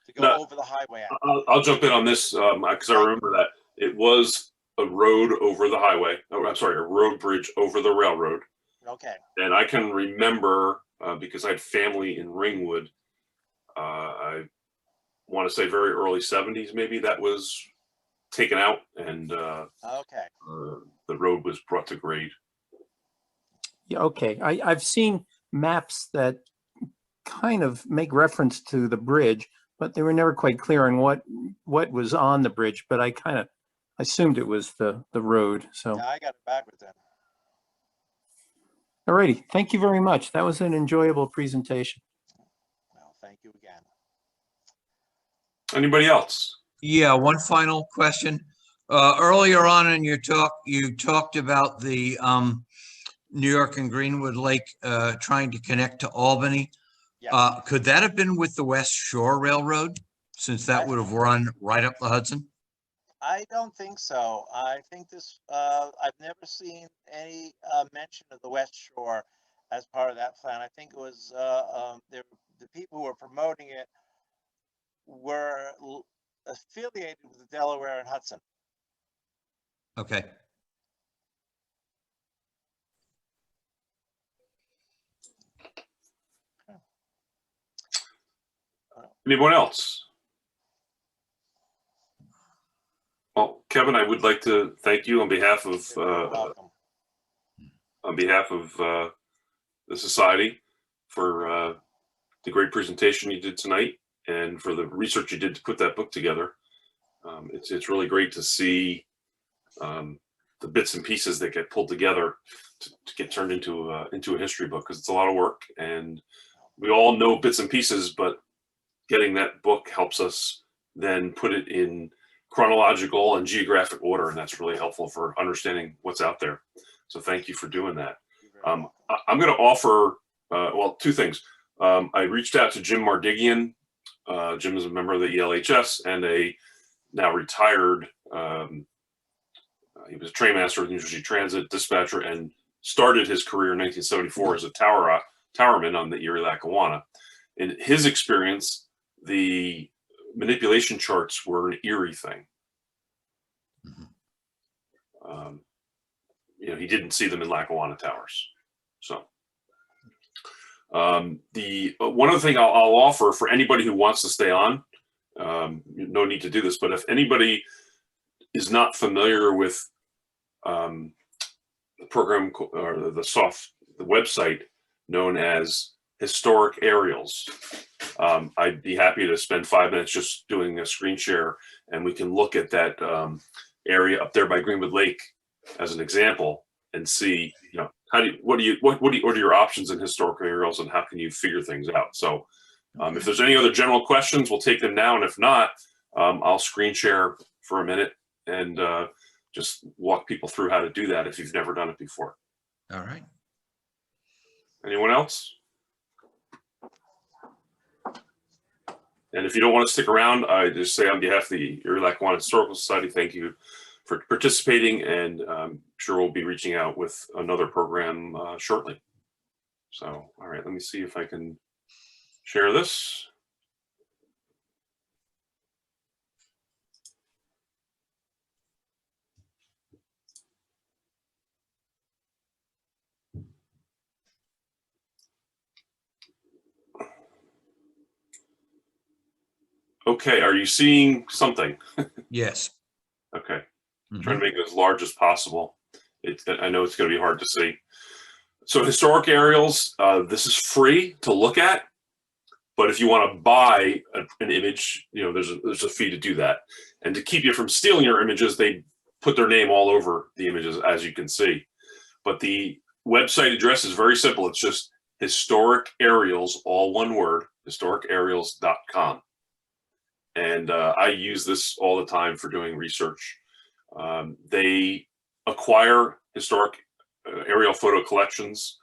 to go over the highway.
I'll jump in on this because I remember that it was a road over the highway. Oh, I'm sorry, a road bridge over the railroad.
Okay.
And I can remember because I had family in Ringwood. I want to say very early 70s, maybe, that was taken out, and the road was brought to grade.
Yeah, okay. I've seen maps that kind of make reference to the bridge, but they were never quite clear on what was on the bridge, but I kind of assumed it was the road. So
yeah, I got it backwards then.
All righty. Thank you very much. That was an enjoyable presentation.
Well, thank you again.
Anybody else?
Yeah, one final question. Earlier on in your talk, you talked about the New York and Greenwood Lake trying to connect to Albany.
Yeah.
Could that have been with the West Shore Railroad, since that would have run right up the Hudson?
I don't think so. I think this, I've never seen any mention of the West Shore as part of that plan. I think it was the people who were promoting it were affiliated with the Delaware and Hudson.
Okay.
Anyone else? Well, Kevin, I would like to thank you on behalf of the society for the great presentation you did tonight, and for the research you did to put that book together. It's really great to see the bits and pieces that get pulled together to get turned into a history book, because it's a lot of work, and we all know bits and pieces, but getting that book helps us then put it in chronological and geographic order, and that's really helpful for understanding what's out there. So thank you for doing that. I'm going to offer, well, two things. I reached out to Jim Mardigian. Jim is a member of the ELHS and a now retired He was a trainmaster with New Jersey Transit, dispatcher, and started his career in 1974 as a towerman on the Erie-Lackawanna. In his experience, the manipulation charts were an Erie thing. He didn't see them in Lackawanna towers. So the one other thing I'll offer for anybody who wants to stay on, no need to do this, but if anybody is not familiar with the program or the website known as Historic Aerials, I'd be happy to spend 5 minutes just doing a screen share, and we can look at that area up there by Greenwood Lake as an example and see, what are your options in historic aerials and how can you figure things out? So if there's any other general questions, we'll take them now. And if not, I'll screen share for a minute and just walk people through how to do that if you've never done it before.
All right.
Anyone else? And if you don't want to stick around, I just say on behalf of the Erie-Lackawanna Historical Society, thank you for participating, and I'm sure we'll be reaching out with another program shortly. So, all right, let me see if I can share this. Okay, are you seeing something?
Yes.
Okay.
Mhm.
Trying to make it as large as possible. I know it's going to be hard to see. So historic aerials, this is free to look at, but if you want to buy an image, there's a fee to do that. And to keep you from stealing your images, they put their name all over the images, as you can see. But the website address is very simple. It's just historic aerials, all one word, historicaerials.com. And I use this all the time for doing research. They acquire historic aerial photo collections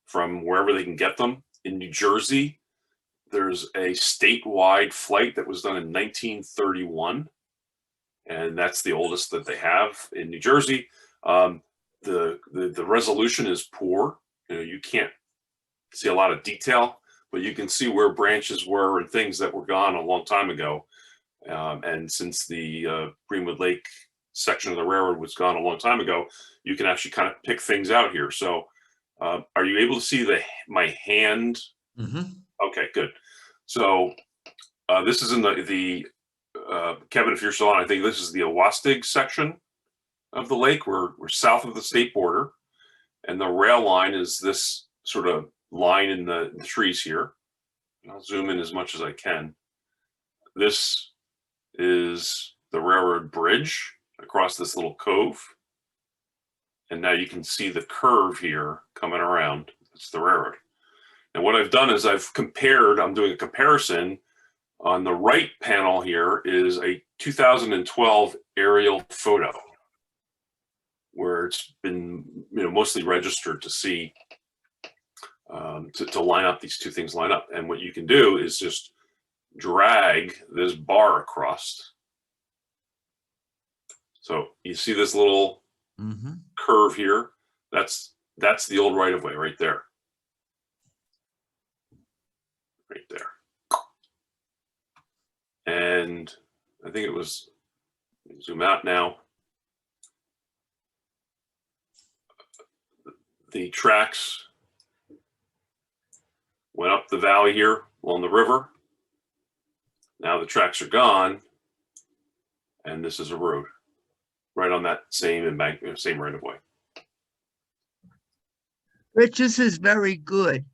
from wherever they can get them. In New Jersey, there's a statewide flight that was done in 1931, and that's the oldest that they have in New Jersey. The resolution is poor. You can't see a lot of detail, but you can see where branches were and things that were gone a long time ago. And since the Greenwood Lake section of the railroad was gone a long time ago, you can actually kind of pick things out here. So are you able to see my hand?
Mm-hmm.
Okay, good. So this is in the Kevin, if you're still on, I think this is the Owastig section of the lake. We're south of the state border, and the rail line is this sort of line in the trees here. I'll zoom in as much as I can. This is the railroad bridge across this little cove. And now you can see the curve here coming around. It's the railroad. And what I've done is I'm doing a comparison. On the right panel here is a 2012 aerial photo where it's been mostly registered to see, to line up, these two things line up. And what you can do is just drag this bar across. So you see this little curve here. That's the old right-of-way right there. Right there. And I think it was, zoom out now. The tracks went up the valley here along the river. Now the tracks are gone, and this is a road right on that same embankment, same right of way.
Rich, this is very good.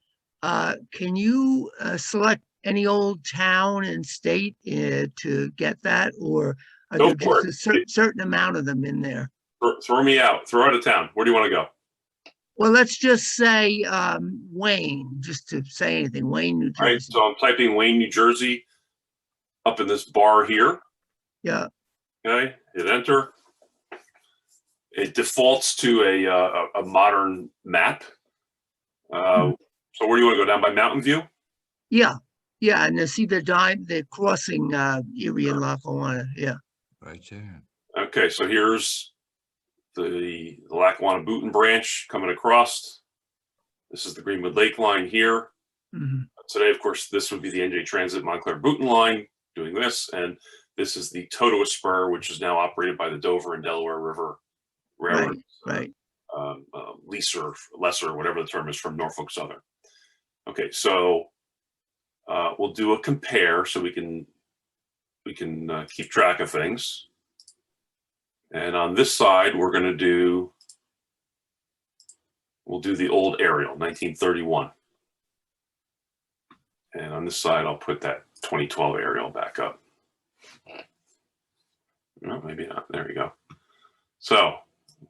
Can you select any old town and state to get that, or are
Go
there
for
just
it.
a certain amount of them in there?
Throw me out. Throw out of town. Where do you want to go?
Well, let's just say Wayne, just to say anything. Wayne, New
All right,
Jersey.
so I'm typing Wayne, New Jersey up in this bar here.
Yeah.
Okay, hit enter. It defaults to a modern map. So where do you want to go? Down by Mountain View?
Yeah. Yeah. And to see they're crossing Erie and Lackawanna. Yeah.
Right there.
Okay, so here's the Lackawanna Booton branch coming across. This is the Greenwood Lake line here.
Mhm.
Today, of course, this would be the NJ Transit Montclair Booton line doing this. And this is the Totowa Spur, which is now operated by the Dover and Delaware River Railroad.
Right.
Lesser, whatever the term is, from Norfolk Southern. Okay, so we'll do a compare so we can keep track of things. And on this side, we'll do the old aerial, 1931. And on this side, I'll put that 2012 aerial back up. No, maybe not. There we go. So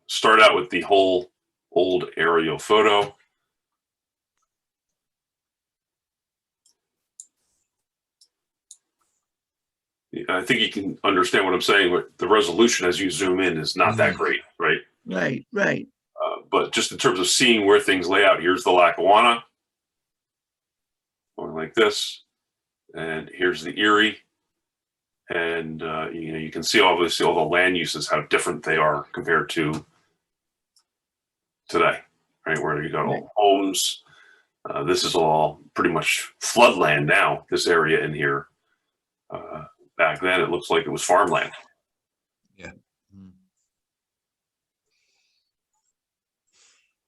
start out with the whole old aerial photo. I think you can understand what I'm saying, but the resolution as you zoom in is not that great, right?
Right.
But just in terms of seeing where things lay out, here's the Lackawanna, going like this, and here's the Erie, and you can see obviously all the land uses, how different they are compared to today, right? Where you got all homes. This is all pretty much floodland now. This area in here. Back then, it looks like it was farmland.
Yeah.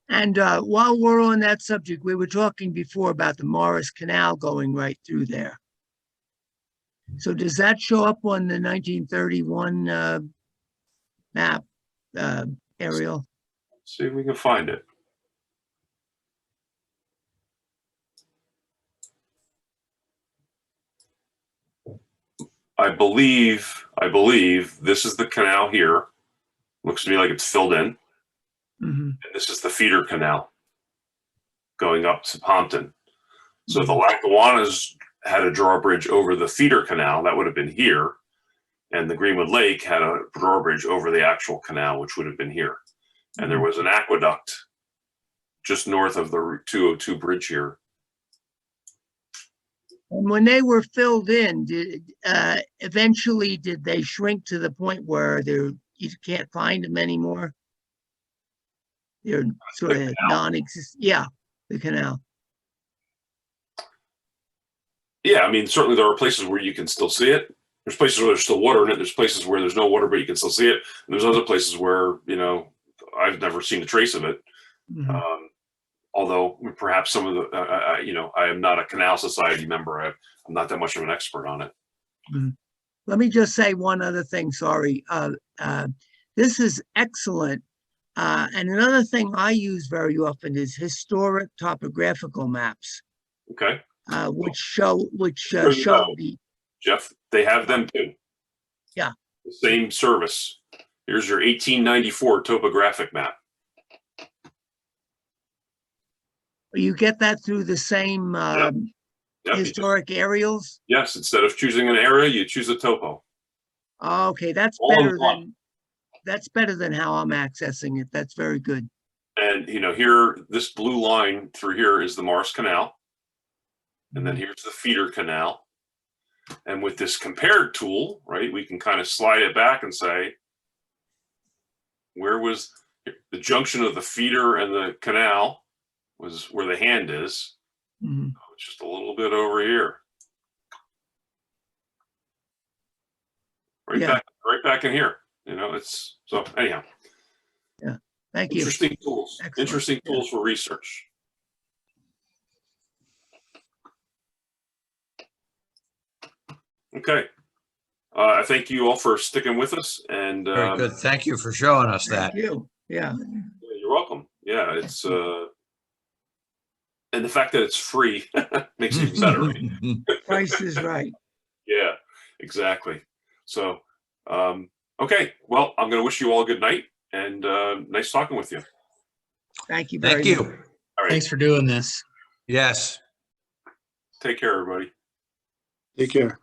And while we're on that subject, we were talking before about the Morris Canal going right through there. So does that show up on the 1931 map, aerial?
See if we can find it. I believe this is the canal here. Looks to me like it's filled in.
Mm-hmm.
And this is the feeder canal going up to Pompton. So the Lackawannas had a drawbridge over the feeder canal, that would have been here. And the Greenwood Lake had a drawbridge over the actual canal, which would have been here. And there was an aqueduct just north of the Route 202 bridge here.
And when they were filled in, eventually did they shrink to the point where you can't find them anymore? They're sort of non-existent. Yeah, the canal.
Yeah, I mean, certainly there are places where you can still see it. There's places where there's still water in it. There's places where there's no water, but you can still see it. And there's other places where, I've never seen a trace of it.
Mhm.
Although perhaps some of the, I am not a Canal Society member. I'm not that much of an expert on it.
Mhm. Let me just say one other thing, sorry. This is excellent. And another thing I use very often is historic topographical maps,
Okay.
which show
Sure you
show
know.
the,
Jeff, they have them too.
Yeah.
The same service. Here's your 1894 topographic map.
you get that through the same
Yep,
historic aerials?
yes, instead of choosing an area, you choose a topo.
Okay, that's
All in
better
one.
than how I'm accessing it. That's very good.
And here, this blue line through here is the Morris Canal. And then here's the feeder canal. And with this compared tool, right, we can kind of slide it back and say, where was the junction of the feeder and the canal was where the hand is.
Mhm.
Just a little bit over here.
Yeah.
Right back in here. It's so anyhow.
Yeah. Thank you.
Interesting tools.
Excellent.
Interesting tools for research. Okay. I thank you all for sticking with us, and
Very good. Thank you for showing us that.
Thank you. Yeah.
you're welcome. Yeah, it's and the fact that it's free makes it even better. Right?
Price is right.
Yeah, exactly. So, okay. Well, I'm going to wish you all a good night, and nice talking with you.
Thank you very
Thank you.
much.
All right.
Thanks for doing this.
Yes.
Take care, everybody.
Take care.